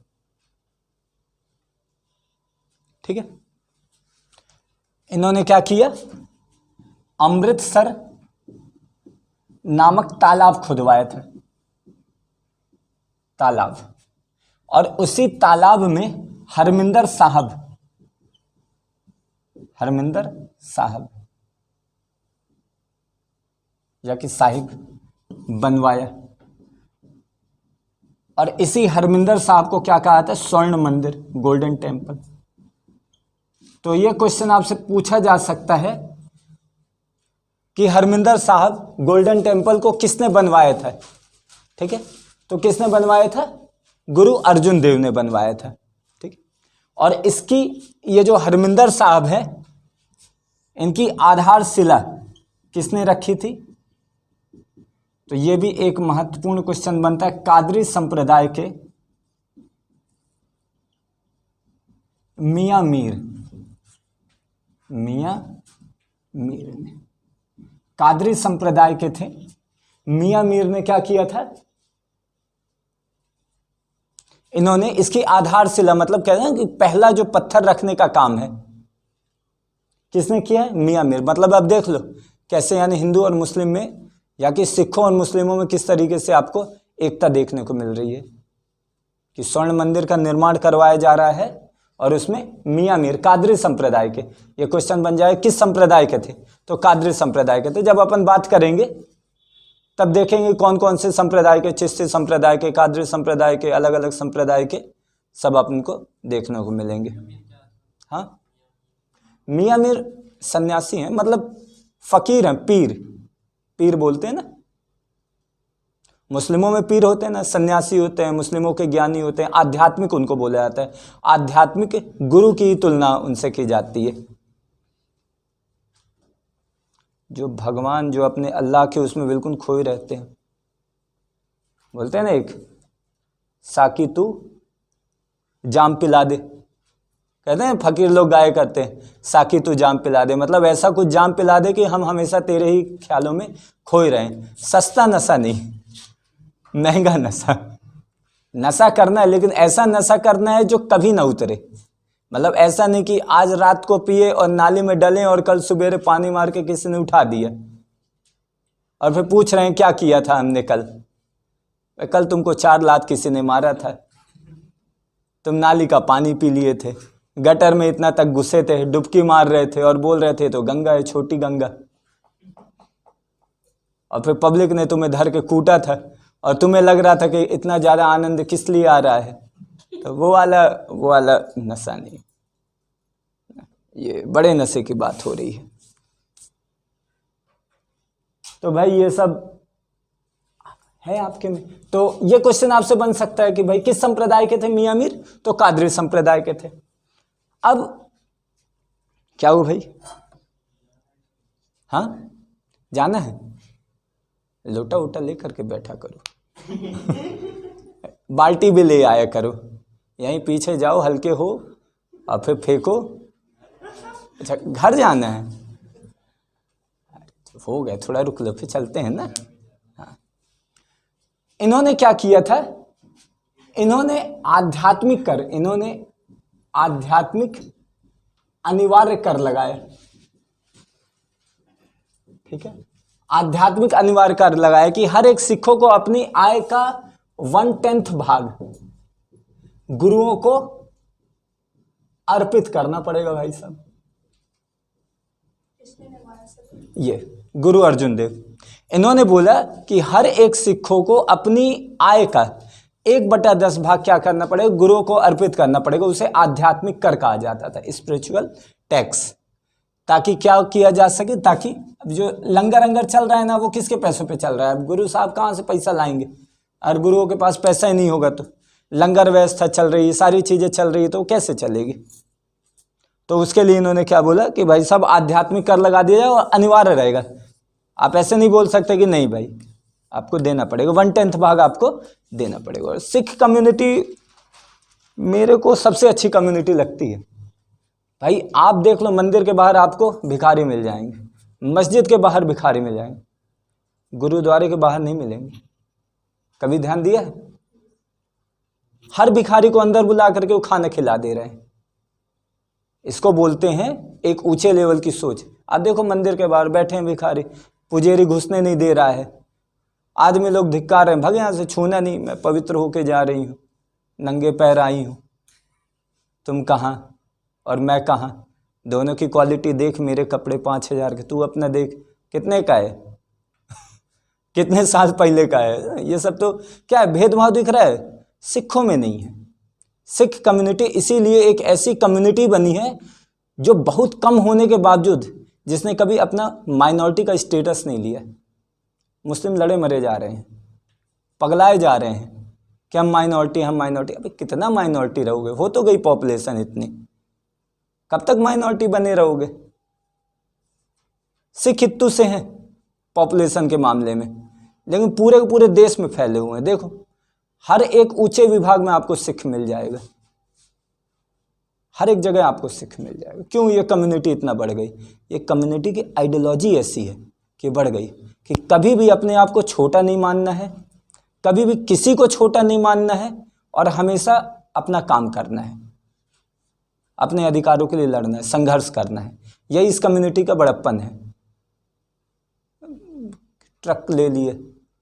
Speaker 1: ठीक है। इन्होंने क्या किया, अमृतसर नामक तालाब खुदवाया था, तालाब, और उसी तालाब में हरमिंदर साहब या कि साहिब बनवाया। और इसी हरमिंदर साहब को क्या कहा था, स्वर्ण मंदिर, गोल्डन टेम्पल। तो ये क्वेश्चन आपसे पूछा जा सकता है कि हरमिंदर साहब गोल्डन टेम्पल को किसने बनवाया था, ठीक है। तो किसने बनवाया था, गुरु अर्जुन देव ने बनवाया था, ठीक है। और इसकी ये जो हरमिंदर साहब है, इनकी आधारशिला किसने रखी थी, तो ये भी एक महत्वपूर्ण क्वेश्चन बनता है। कादरी संप्रदाय के मियां मीर ने, कादरी संप्रदाय के थे मियां मीर ने क्या किया था, इन्होंने इसकी आधारशिला, मतलब कहते हैं कि पहला जो पत्थर रखने का काम है किसने किया है, मियां मीर। मतलब अब देख लो कैसे, यानी हिंदू और मुस्लिम में या कि सिखों और मुस्लिमों में किस तरीके से आपको एकता देखने को मिल रही है कि स्वर्ण मंदिर का निर्माण करवाया जा रहा है और उसमें मियां मीर कादरी संप्रदाय के। ये क्वेश्चन बन जाए किस संप्रदाय के थे, तो कादरी संप्रदाय के थे। जब अपन बात करेंगे तब देखेंगे कौन कौन से संप्रदाय के, चिश्ती संप्रदाय के, कादरी संप्रदाय के, अलग अलग संप्रदाय के, सब अपन को देखने को मिलेंगे। हाँ, मियां मीर सन्यासी हैं, मतलब फकीर हैं, पीर बोलते हैं ना, मुस्लिमों में पीर होते हैं ना, सन्यासी होते हैं, मुस्लिमों के ज्ञानी होते हैं, आध्यात्मिक उनको बोला जाता है। आध्यात्मिक गुरु की तुलना उनसे की जाती है। जो भगवान, जो अपने अल्लाह के उसमें बिल्कुल खोए रहते हैं, बोलते हैं ना एक, साकी तू जाम पिला दे, कहते हैं फकीर लोग गाया करते हैं, साकी तू जाम पिला दे, मतलब ऐसा कुछ जाम पिला दे कि हम हमेशा तेरे ही ख्यालों में खोए रहें। सस्ता नशा नहीं, महंगा नशा करना है, लेकिन ऐसा नशा करना है जो कभी ना उतरे। मतलब ऐसा नहीं कि आज रात को पिए और नाली में डलें और कल सुबेरे पानी मार के किसी ने उठा दिया और फिर पूछ रहे हैं क्या किया था हमने कल तुमको 4 लात किसी ने मारा था, तुम नाली का पानी पी लिए थे, गटर में इतना तक घुसे थे, डुबकी मार रहे थे और बोल रहे थे तो गंगा है, छोटी गंगा, और फिर पब्लिक ने तुम्हें धर के कूटा था और तुम्हें लग रहा था कि इतना ज़्यादा आनंद किस लिए आ रहा है। तो वो वाला नशा नहीं, ये बड़े नशे की बात हो रही है। तो भाई ये सब है आपके में। तो ये क्वेश्चन आपसे बन सकता है कि भाई किस संप्रदाय के थे मियां मीर, तो कादरी संप्रदाय के थे। अब क्या हुआ भाई, हाँ जाना है, लोटा वोटा ले करके बैठा करो, बाल्टी भी ले आया करो, यहीं पीछे जाओ, हल्के हो और फिर फेंको। अच्छा घर जाना है, हो गया, थोड़ा रुक लो फिर चलते हैं ना। हाँ, इन्होंने क्या किया था, इन्होंने आध्यात्मिक अनिवार्य कर लगाया, ठीक है। आध्यात्मिक अनिवार्य कर लगाया कि हर एक सिखों को अपनी आय का 1/10 भाग गुरुओं को अर्पित करना पड़ेगा। भाई साहब ये गुरु अर्जुन देव, इन्होंने बोला कि हर एक सिखों को अपनी आय का 1/10 भाग क्या करना पड़ेगा, गुरुओं को अर्पित करना पड़ेगा। उसे आध्यात्मिक कर कहा जाता था, स्पिरिचुअल टैक्स। ताकि क्या किया जा सके, ताकि अब जो लंगर चल रहा है ना, वो किसके पैसों पे चल रहा है। अब गुरु साहब कहाँ से पैसा लाएंगे, और गुरुओं के पास पैसा ही नहीं होगा तो लंगर व्यवस्था चल रही है, सारी चीज़ें चल रही है, तो कैसे चलेगी। तो उसके लिए इन्होंने क्या बोला कि भाई सब आध्यात्मिक कर लगा दिया जाए और अनिवार्य रहेगा। आप ऐसे नहीं बोल सकते कि नहीं भाई आपको देना पड़ेगा, 1/10 भाग आपको देना पड़ेगा। और सिख कम्युनिटी मेरे को सबसे अच्छी कम्युनिटी लगती है। भाई आप देख लो, मंदिर के बाहर आपको भिखारी मिल जाएंगे, मस्जिद के बाहर भिखारी मिल जाएंगे, गुरुद्वारे के बाहर नहीं मिलेंगे। कभी ध्यान दिया है, हर भिखारी को अंदर बुला करके वो खाना खिला दे रहे हैं। इसको बोलते हैं एक ऊंचे लेवल की सोच। आप देखो मंदिर के बाहर बैठे हैं भिखारी, पुजारी घुसने नहीं दे रहा है, आदमी लोग धिक्कार रहे हैं, भाग यहाँ से, छूना नहीं, मैं पवित्र होके जा रही हूँ, नंगे पैर आई हूँ। तुम कहाँ और मैं कहाँ, दोनों की क्वालिटी देख, मेरे कपड़े 5,000 के, तू अपना देख कितने का है, कितने साल पहले का है। ये सब तो क्या है, भेदभाव दिख रहा है, सिखों में नहीं है। सिख कम्युनिटी इसीलिए एक ऐसी कम्युनिटी बनी है जो बहुत कम होने के बावजूद, जिसने कभी अपना माइनॉरिटी का स्टेटस नहीं लिया। मुस्लिम लड़े मरे जा रहे हैं, पगलाए जा रहे हैं कि हम माइनॉरिटी, हम माइनॉरिटी। अबे कितना माइनॉरिटी रहोगे, हो तो गई पॉपुलेशन इतनी, कब तक माइनॉरिटी बने रहोगे। सिख हित्तू से हैं पॉपुलेशन के मामले में, लेकिन पूरे पूरे देश में फैले हुए हैं। देखो हर एक ऊंचे विभाग में आपको सिख मिल जाएगा, हर एक जगह आपको सिख मिल जाएगा। क्यों ये कम्युनिटी इतना बढ़ गई? ये कम्युनिटी की आइडियोलॉजी ऐसी है कि बढ़ गई कि कभी भी अपने आप को छोटा नहीं मानना है, कभी भी किसी को छोटा नहीं मानना है, और हमेशा अपना काम करना है, अपने अधिकारों के लिए लड़ना है, संघर्ष करना है। यही इस कम्युनिटी का बड़प्पन है। ट्रक ले लिए,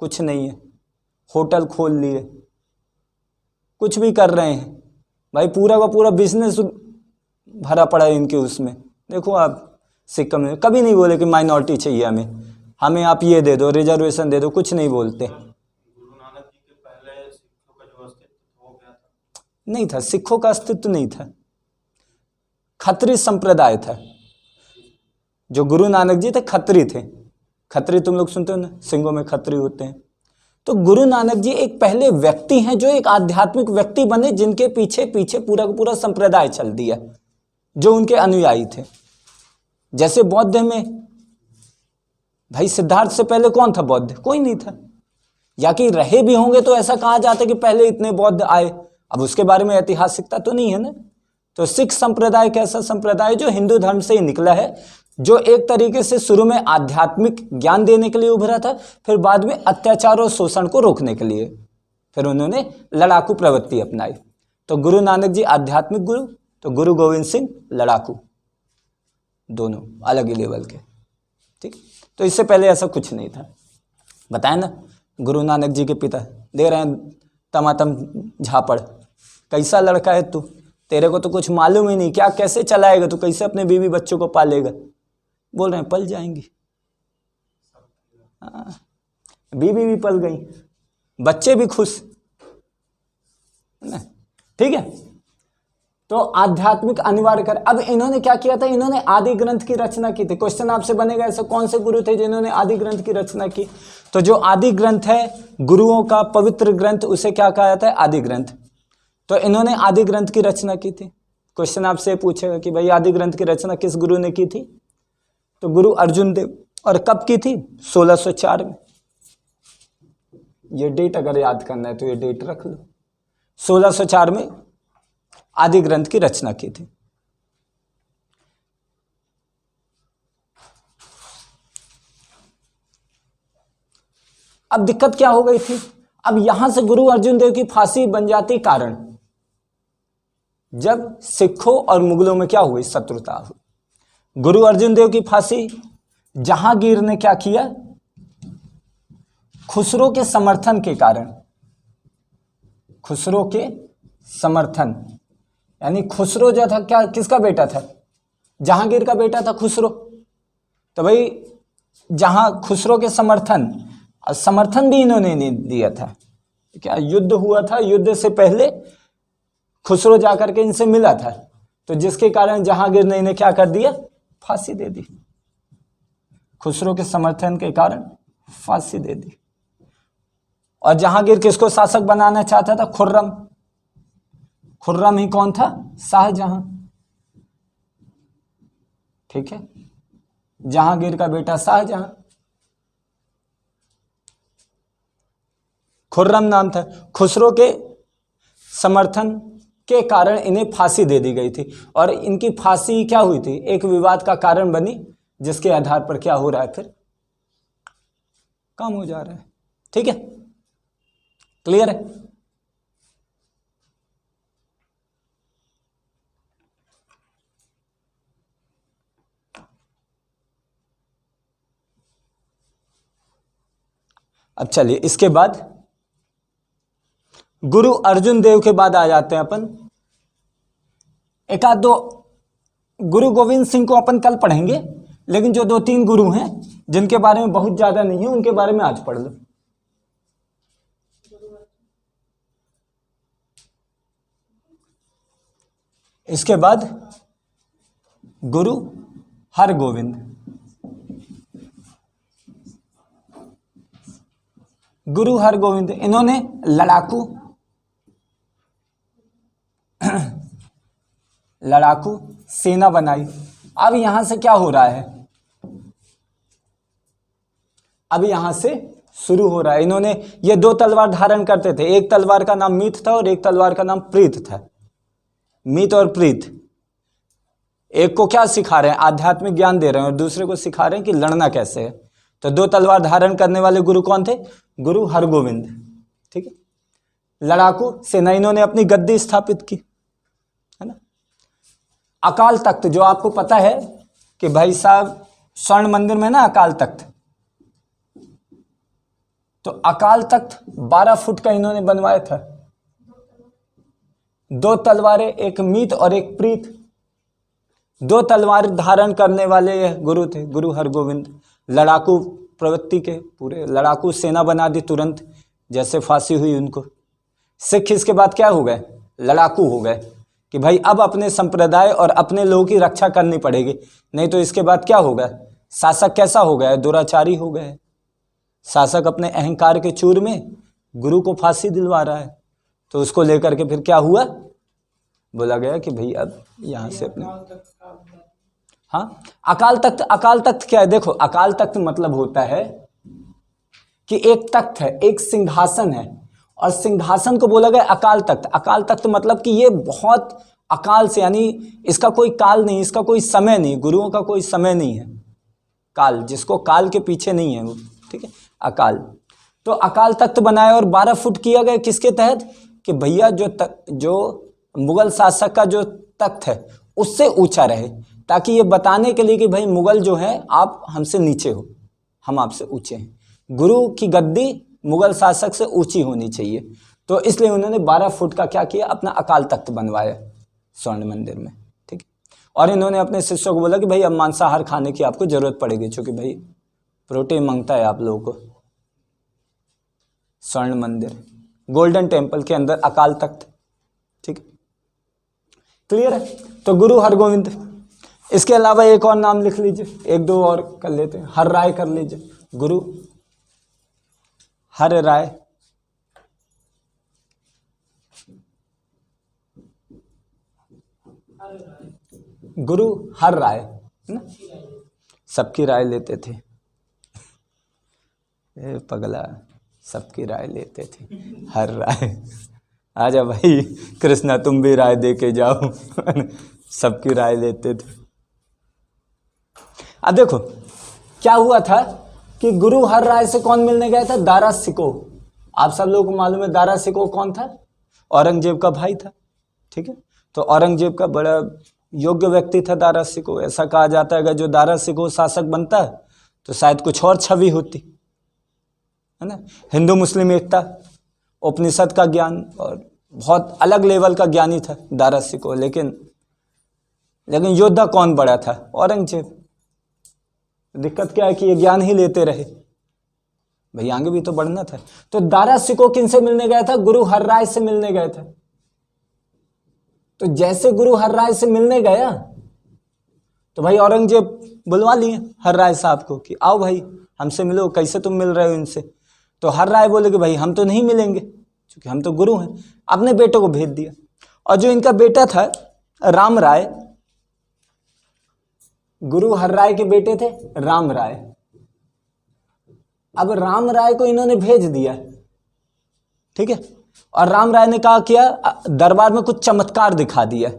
Speaker 1: कुछ नहीं है, होटल खोल लिए, कुछ भी कर रहे हैं भाई, पूरा का पूरा बिजनेस भरा पड़ा है इनके उसमें। देखो आप सिख कम्युनिटी कभी नहीं बोले कि माइनॉरिटी चाहिए हमें, हमें आप ये दे दो, रिजर्वेशन दे दो, कुछ नहीं बोलते।
Speaker 2: गुरु नानक जी के पहले सिखों का जो अस्तित्व हो गया था,
Speaker 1: नहीं था, सिखों का अस्तित्व नहीं था, खत्री संप्रदाय था। जो गुरु नानक जी थे खत्री थे। खत्री तुम लोग सुनते हो ना, सिंगों में खत्री होते हैं। तो गुरु नानक जी एक पहले व्यक्ति हैं जो एक आध्यात्मिक व्यक्ति बने, जिनके पीछे पीछे पूरा का पूरा संप्रदाय चल दिया, जो उनके अनुयायी थे। जैसे बौद्ध में भाई सिद्धार्थ से पहले कौन था बौद्ध? कोई नहीं था, या कि रहे भी होंगे तो ऐसा कहा जाता कि पहले इतने बौद्ध आए, अब उसके बारे में ऐतिहासिकता तो नहीं है ना। तो सिख संप्रदाय कैसा संप्रदाय जो हिंदू धर्म से ही निकला है, जो एक तरीके से शुरू में आध्यात्मिक ज्ञान देने के लिए उभरा था, फिर बाद में अत्याचार और शोषण को रोकने के लिए फिर उन्होंने लड़ाकू प्रवृत्ति अपनाई। तो गुरु नानक जी आध्यात्मिक गुरु, तो गुरु गोविंद सिंह लड़ाकू, दोनों अलग ही लेवल के। ठीक, तो इससे पहले ऐसा कुछ नहीं था। बताए ना, गुरु नानक जी के पिता दे रहे हैं तमातम झापड़, कैसा लड़का है तू, तेरे को तो कुछ मालूम ही नहीं, क्या कैसे चलाएगा तू, कैसे अपने बीवी बच्चों को पालेगा। बोल रहे हैं पल जाएंगी, बीवी भी पल गई, बच्चे भी खुश, ठीक है। तो आध्यात्मिक अनिवार्य कर। अब इन्होंने क्या किया था, इन्होंने आदि ग्रंथ की रचना की थी। क्वेश्चन आपसे बनेगा ऐसे कौन से गुरु थे जिन्होंने आदि ग्रंथ की रचना की? तो जो आदि ग्रंथ है गुरुओं का पवित्र ग्रंथ, उसे क्या कहा जाता है? आदि ग्रंथ। तो इन्होंने आदि ग्रंथ की रचना की थी। क्वेश्चन आपसे पूछेगा कि भाई आदि ग्रंथ की रचना किस गुरु ने की थी? तो गुरु अर्जुन देव। और कब की थी? 1604 में। ये डेट अगर याद करना है तो ये डेट रख लो। 1604 में आदि ग्रंथ की रचना की थी। अब दिक्कत क्या हो गई थी? अब यहां से गुरु अर्जुन देव की फांसी बन जाती कारण, जब सिखों और मुगलों में क्या हुई? शत्रुता हुई। गुरु अर्जुन देव की फांसी जहांगीर ने क्या किया? खुसरो के समर्थन के कारण, खुसरो के समर्थन, यानी खुसरो जो था क्या, किसका बेटा था? जहांगीर का बेटा था खुसरो। तो भाई जहां खुसरो के समर्थन, और समर्थन भी इन्होंने नहीं दिया था। क्या युद्ध हुआ था, युद्ध से पहले खुसरो जाकर के इनसे मिला था, तो जिसके कारण जहांगीर ने इन्हें क्या कर दिया? फांसी दे दी। खुसरो के समर्थन के कारण फांसी दे दी। और जहांगीर किसको शासक बनाना चाहता था? खुर्रम। खुर्रम ही कौन था? शाहजहां। ठीक है, जहांगीर का बेटा शाहजहां, खुर्रम नाम था। खुसरो के समर्थन के कारण इन्हें फांसी दे दी गई थी। और इनकी फांसी क्या हुई थी? एक विवाद का कारण बनी, जिसके आधार पर क्या हो रहा है? फिर कम हो जा रहा है। ठीक है, क्लियर है? अब चलिए इसके बाद गुरु अर्जुन देव के बाद आ जाते हैं अपन एक आध दो। गुरु गोविंद सिंह को अपन कल पढ़ेंगे, लेकिन जो 2-3 गुरु हैं जिनके बारे में बहुत ज्यादा नहीं है उनके बारे में आज पढ़ लो। इसके बाद गुरु हरगोविंद, गुरु हरगोविंद इन्होंने लड़ाकू सेना बनाई। अब यहां से क्या हो रहा है, अब यहां से शुरू हो रहा है। इन्होंने ये 2 तलवार धारण करते थे, एक तलवार का नाम मीत था और एक तलवार का नाम प्रीत था। मीत और प्रीत, एक को क्या सिखा रहे हैं, आध्यात्मिक ज्ञान दे रहे हैं, और दूसरे को सिखा रहे हैं कि लड़ना कैसे है। तो 2 तलवार धारण करने वाले गुरु कौन थे, गुरु हरगोविंद। ठीक है, लड़ाकू सेना, इन्होंने अपनी गद्दी स्थापित की, है ना। अकाल तख्त, जो आपको पता है कि भाई साहब स्वर्ण मंदिर में ना अकाल तख्त, तो अकाल तख्त 12 फुट का इन्होंने बनवाया था। 2 तलवारें, एक मीत और एक प्रीत, 2 तलवार धारण करने वाले यह गुरु थे, गुरु हरगोविंद। लड़ाकू प्रवृत्ति के, पूरे लड़ाकू सेना बना दी तुरंत, जैसे फांसी हुई उनको। सिख इसके बाद क्या हो गए, लड़ाकू हो गए कि भाई अब अपने संप्रदाय और अपने लोगों की रक्षा करनी पड़ेगी, नहीं तो इसके बाद क्या होगा, शासक कैसा हो गया, दुराचारी हो गए। शासक अपने अहंकार के चूर में गुरु को फांसी दिलवा रहा है, तो उसको लेकर के फिर क्या हुआ, बोला गया कि भाई अब यहां से अपने, हाँ अकाल तख्त। अकाल तख्त क्या है, देखो अकाल तख्त मतलब होता है कि एक तख्त है, एक सिंहासन है, और सिंहासन को बोला गया अकाल तख्त। अकाल तख्त मतलब कि ये बहुत अकाल से, यानी इसका कोई काल नहीं, इसका कोई समय नहीं, गुरुओं का कोई समय नहीं है, काल जिसको काल के पीछे नहीं है वो, ठीक है, अकाल। तो अकाल तख्त बनाया और 12 फुट किया गया, किसके तहत, कि भैया जो मुगल शासक का जो तख्त है उससे ऊंचा रहे, ताकि ये बताने के लिए कि भाई मुगल जो है आप हमसे नीचे हो, हम आपसे ऊंचे हैं। गुरु की गद्दी मुगल शासक से ऊंची होनी चाहिए, तो इसलिए उन्होंने 12 फुट का क्या किया, अपना अकाल तख्त बनवाया स्वर्ण मंदिर में। ठीक है, और इन्होंने अपने शिष्यों को बोला कि भाई अब मांसाहार खाने की आपको जरूरत पड़ेगी, क्योंकि भाई प्रोटीन मांगता है आप लोगों को। स्वर्ण मंदिर, गोल्डन टेम्पल के अंदर अकाल तख्त। ठीक है, क्लियर है। तो गुरु हरगोविंद, इसके अलावा एक और नाम लिख लीजिए, 1-2 और कर लेते हैं। हर राय कर लीजिए, गुरु हर राय, गुरु हर राय, है ना, सबकी राय लेते थे, पगला सबकी राय लेते थे, हर राय। आजा भाई कृष्णा तुम भी राय दे के जाओ सबकी राय लेते थे। अब देखो क्या हुआ था कि गुरु हर राय से कौन मिलने गया था, दारा सिको। आप सब लोगों को मालूम है दारा सिको कौन था, औरंगजेब का भाई था। ठीक है, तो औरंगजेब का बड़ा योग्य व्यक्ति था दारा सिको। ऐसा कहा जाता है अगर जो दारा सिको शासक बनता है तो शायद कुछ और छवि होती, है ना। हिंदू मुस्लिम एकता, उपनिषद का ज्ञान, और बहुत अलग लेवल का ज्ञानी था दारा सिको। लेकिन योद्धा कौन बड़ा था, औरंगजेब। दिक्कत क्या है कि ये ज्ञान ही लेते रहे, भाई आगे भी तो बढ़ना था। तो दारा सिको किन से मिलने गया था, गुरु हर राय से मिलने गया था। तो जैसे गुरु हर राय से मिलने गया तो भाई औरंगजेब बुलवा लिए हर राय साहब को कि आओ भाई हमसे मिलो, कैसे तुम मिल रहे हो इनसे। तो हर राय बोले कि भाई हम तो नहीं मिलेंगे, क्योंकि हम तो गुरु हैं। अपने बेटे को भेज दिया, और जो इनका बेटा था राम राय, गुरु हर राय के बेटे थे राम राय। अब राम राय को इन्होंने भेज दिया, ठीक है, और राम राय ने कहा किया, दरबार में कुछ चमत्कार दिखा दिया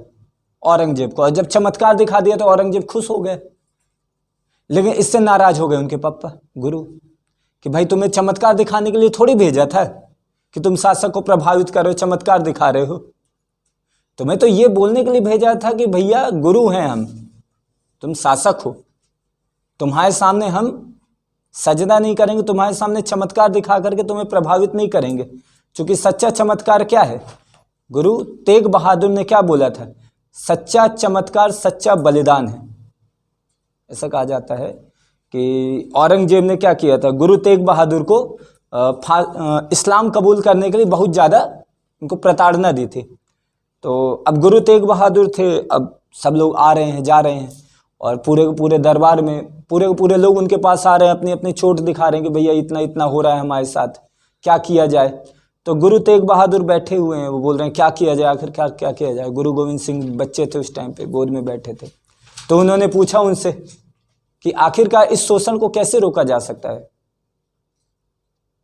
Speaker 1: औरंगजेब को। और जब चमत्कार दिखा दिया तो औरंगजेब खुश हो गए, लेकिन इससे नाराज हो गए उनके पापा गुरु कि भाई तुम्हें चमत्कार दिखाने के लिए थोड़ी भेजा था कि तुम शासक को प्रभावित कर रहे हो, चमत्कार दिखा रहे हो। तुम्हें तो ये बोलने के लिए भेजा था कि भैया गुरु हैं हम, तुम शासक हो, तुम्हारे सामने हम सजदा नहीं करेंगे, तुम्हारे सामने चमत्कार दिखा करके तुम्हें प्रभावित नहीं करेंगे। क्योंकि सच्चा चमत्कार क्या है? गुरु तेग बहादुर ने क्या बोला था? सच्चा चमत्कार सच्चा बलिदान है। ऐसा कहा जाता है कि औरंगजेब ने क्या किया था, गुरु तेग बहादुर को इस्लाम कबूल करने के लिए बहुत ज़्यादा उनको प्रताड़ना दी थी। तो अब गुरु तेग बहादुर थे, अब सब लोग आ रहे हैं, जा रहे हैं, और पूरे के पूरे दरबार में पूरे के पूरे लोग उनके पास आ रहे हैं, अपनी अपनी चोट दिखा रहे हैं कि भैया इतना इतना हो रहा है हमारे साथ, क्या किया जाए। तो गुरु तेग बहादुर बैठे हुए हैं, वो बोल रहे हैं क्या किया जाए, आखिर क्या किया जाए। गुरु गोविंद सिंह बच्चे थे उस टाइम पे, गोद में बैठे थे। तो उन्होंने पूछा उनसे कि आखिरकार इस शोषण को कैसे रोका जा सकता है।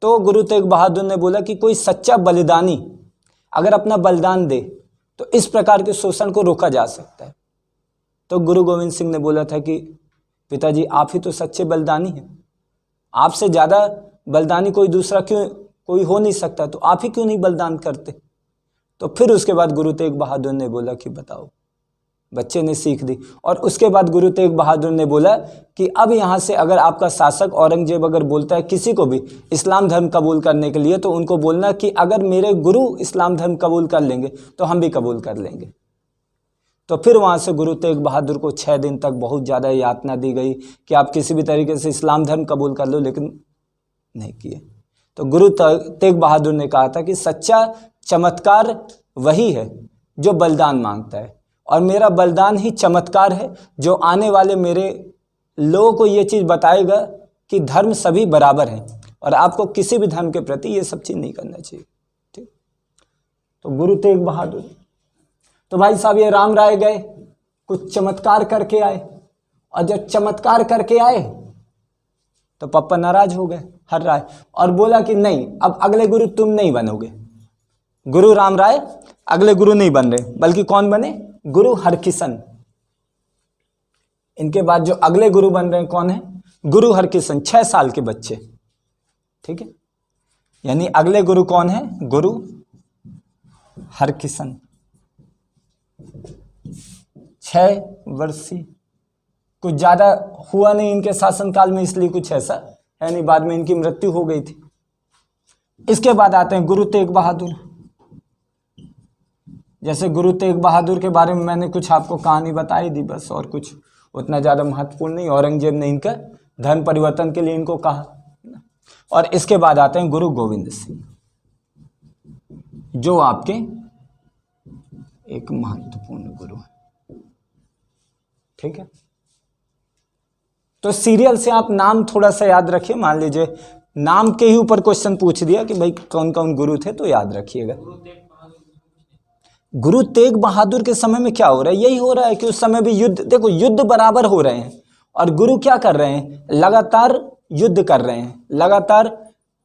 Speaker 1: तो गुरु तेग बहादुर ने बोला कि कोई सच्चा बलिदानी अगर अपना बलिदान दे तो इस प्रकार के शोषण को रोका जा सकता है। तो गुरु गोविंद सिंह ने बोला था कि पिताजी आप ही तो सच्चे बलिदानी हैं, आपसे ज़्यादा बलिदानी कोई दूसरा क्यों कोई हो नहीं सकता, तो आप ही क्यों नहीं बलिदान करते। तो फिर उसके बाद गुरु तेग बहादुर ने बोला कि बताओ, बच्चे ने सीख दी। और उसके बाद गुरु तेग बहादुर ने बोला कि अब यहाँ से अगर आपका शासक औरंगजेब अगर बोलता है किसी को भी इस्लाम धर्म कबूल करने के लिए, तो उनको बोलना कि अगर मेरे गुरु इस्लाम धर्म कबूल कर लेंगे तो हम भी कबूल कर लेंगे। तो फिर वहाँ से गुरु तेग बहादुर को 6 दिन तक बहुत ज़्यादा यातना दी गई कि आप किसी भी तरीके से इस्लाम धर्म कबूल कर लो, लेकिन नहीं किए। तो गुरु तेग बहादुर ने कहा था कि सच्चा चमत्कार वही है जो बलिदान मांगता है, और मेरा बलिदान ही चमत्कार है जो आने वाले मेरे लोगों को ये चीज़ बताएगा कि धर्म सभी बराबर हैं और आपको किसी भी धर्म के प्रति ये सब चीज़ नहीं करना चाहिए। ठीक। तो गुरु तेग बहादुर, तो भाई साहब ये राम राय गए, कुछ चमत्कार करके आए, और जब चमत्कार करके आए तो पप्पा नाराज हो गए, हर राय, और बोला कि नहीं, अब अगले गुरु तुम नहीं बनोगे। गुरु राम राय अगले गुरु नहीं बन रहे, बल्कि कौन बने? गुरु हरकिशन। इनके बाद जो अगले गुरु बन रहे हैं कौन है? गुरु हरकिशन, 6 साल के बच्चे। ठीक है, यानी अगले गुरु कौन है? गुरु हरकिशन। 6 वर्षीय, कुछ ज्यादा हुआ नहीं इनके शासनकाल में, इसलिए कुछ ऐसा है नहीं, बाद में इनकी मृत्यु हो गई थी। इसके बाद आते हैं गुरु तेग बहादुर। जैसे गुरु तेग बहादुर के बारे में मैंने कुछ आपको कहानी बताई दी बस, और कुछ उतना ज़्यादा महत्वपूर्ण नहीं। औरंगजेब ने इनका धर्म परिवर्तन के लिए इनको कहा। और इसके बाद आते हैं गुरु गोविंद सिंह, जो आपके एक महत्वपूर्ण गुरु है। ठीक है, तो सीरियल से आप नाम थोड़ा सा याद रखिए। मान लीजिए नाम के ही ऊपर क्वेश्चन पूछ दिया कि भाई कौन कौन गुरु थे, तो याद रखिएगा। गुरु तेग बहादुर के समय में क्या हो रहा है? यही हो रहा है कि उस समय भी युद्ध, देखो युद्ध बराबर हो रहे हैं, और गुरु क्या कर रहे हैं? लगातार युद्ध कर रहे हैं, लगातार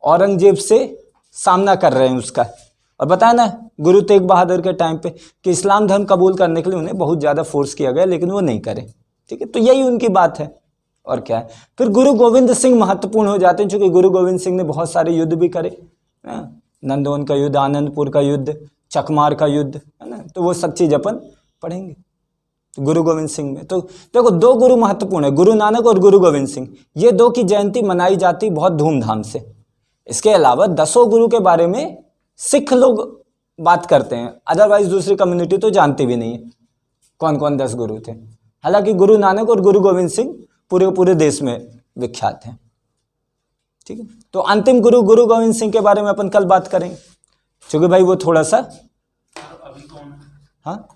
Speaker 1: औरंगजेब से सामना कर रहे हैं उसका। और बताया ना गुरु तेग बहादुर के टाइम पे कि इस्लाम धर्म कबूल करने के लिए उन्हें बहुत ज़्यादा फोर्स किया गया, लेकिन वो नहीं करे। ठीक है, तो यही उनकी बात है, और क्या है। फिर गुरु गोविंद सिंह महत्वपूर्ण हो जाते हैं, क्योंकि गुरु गोविंद सिंह ने बहुत सारे युद्ध भी करे। नंदोन का युद्ध, आनंदपुर का युद्ध, चकमार का युद्ध, है ना, तो वो सब चीज़ अपन पढ़ेंगे गुरु गोविंद सिंह में। तो देखो 2 गुरु महत्वपूर्ण है, गुरु नानक और गुरु गोविंद सिंह। ये 2 की जयंती मनाई जाती बहुत धूमधाम से। इसके अलावा 10 गुरु के बारे में सिख लोग बात करते हैं, अदरवाइज दूसरी कम्युनिटी तो जानती भी नहीं है कौन कौन 10 गुरु थे। हालांकि गुरु नानक और गुरु गोविंद सिंह पूरे देश में विख्यात हैं। ठीक है, तो अंतिम गुरु गुरु गोविंद सिंह के बारे में अपन कल बात करेंगे, क्योंकि भाई वो थोड़ा सा,
Speaker 2: अभी कौन है?
Speaker 1: हाँ,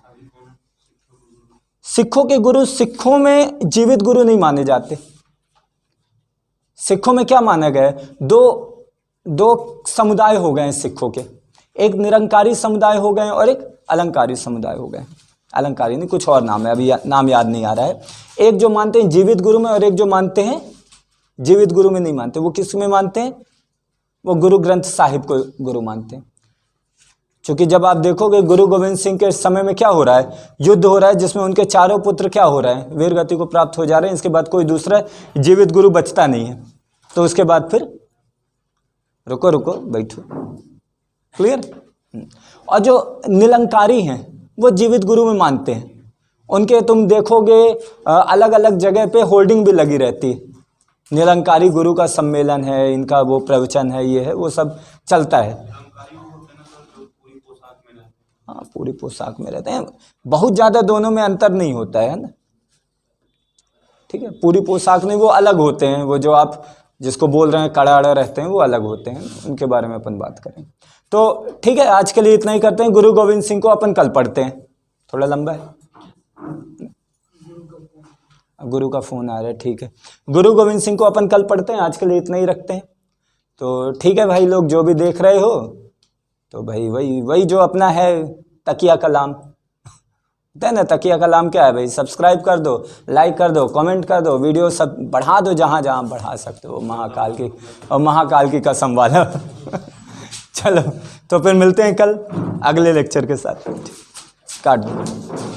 Speaker 1: सिखों के गुरु, सिखों में जीवित गुरु नहीं माने जाते। सिखों में क्या माना गया है? दो समुदाय हो गए हैं सिखों के, एक निरंकारी समुदाय हो गए और एक अलंकारी समुदाय हो गए। अलंकारी नहीं, कुछ और नाम है, अभी नाम याद नहीं आ रहा है। एक जो मानते हैं जीवित गुरु में, और एक जो मानते हैं जीवित गुरु में नहीं मानते। वो किस में मानते हैं? वो गुरु ग्रंथ साहिब को गुरु मानते हैं। क्योंकि जब आप देखोगे गुरु गोविंद सिंह के समय में क्या हो रहा है? युद्ध हो रहा है, जिसमें उनके चारों पुत्र क्या हो रहे हैं? वीर गति को प्राप्त हो जा रहे हैं। इसके बाद कोई दूसरा जीवित गुरु बचता नहीं है। तो उसके बाद फिर रुको बैठो, क्लियर। और जो निरंकारी हैं वो जीवित गुरु में मानते हैं। उनके तुम देखोगे अलग अलग जगह पे होर्डिंग भी लगी रहती है, निरंकारी गुरु का सम्मेलन है, इनका वो प्रवचन है, ये है, वो सब चलता है।
Speaker 2: निरंकारी वो होते हैं ना सर जो पूरी पोशाक में रहते हैं।
Speaker 1: हाँ, पूरी पोशाक में रहते हैं, बहुत ज़्यादा दोनों में अंतर नहीं होता है ना, ठीक है। पूरी पोशाक नहीं, वो अलग होते हैं, वो जो आप जिसको बोल रहे हैं कड़ा अड़ा रहते हैं वो अलग होते हैं, उनके बारे में अपन बात करें। तो ठीक है, आज के लिए इतना ही करते हैं। गुरु गोविंद सिंह को अपन कल पढ़ते हैं, थोड़ा लंबा है, गुरु का फोन आ रहा है, ठीक है। गुरु गोविंद सिंह को अपन कल पढ़ते हैं, आज के लिए इतना ही रखते हैं। तो ठीक है भाई लोग, जो भी देख रहे हो तो भाई वही जो अपना है तकिया कलाम होता है ना, तकिया कलाम क्या है भाई, सब्सक्राइब कर दो, लाइक कर दो, कमेंट कर दो, वीडियो सब बढ़ा दो जहाँ जहाँ बढ़ा सकते हो, महाकाल की और महाकाल की कसम वाला चलो तो फिर मिलते हैं कल अगले लेक्चर के साथ, काट दो।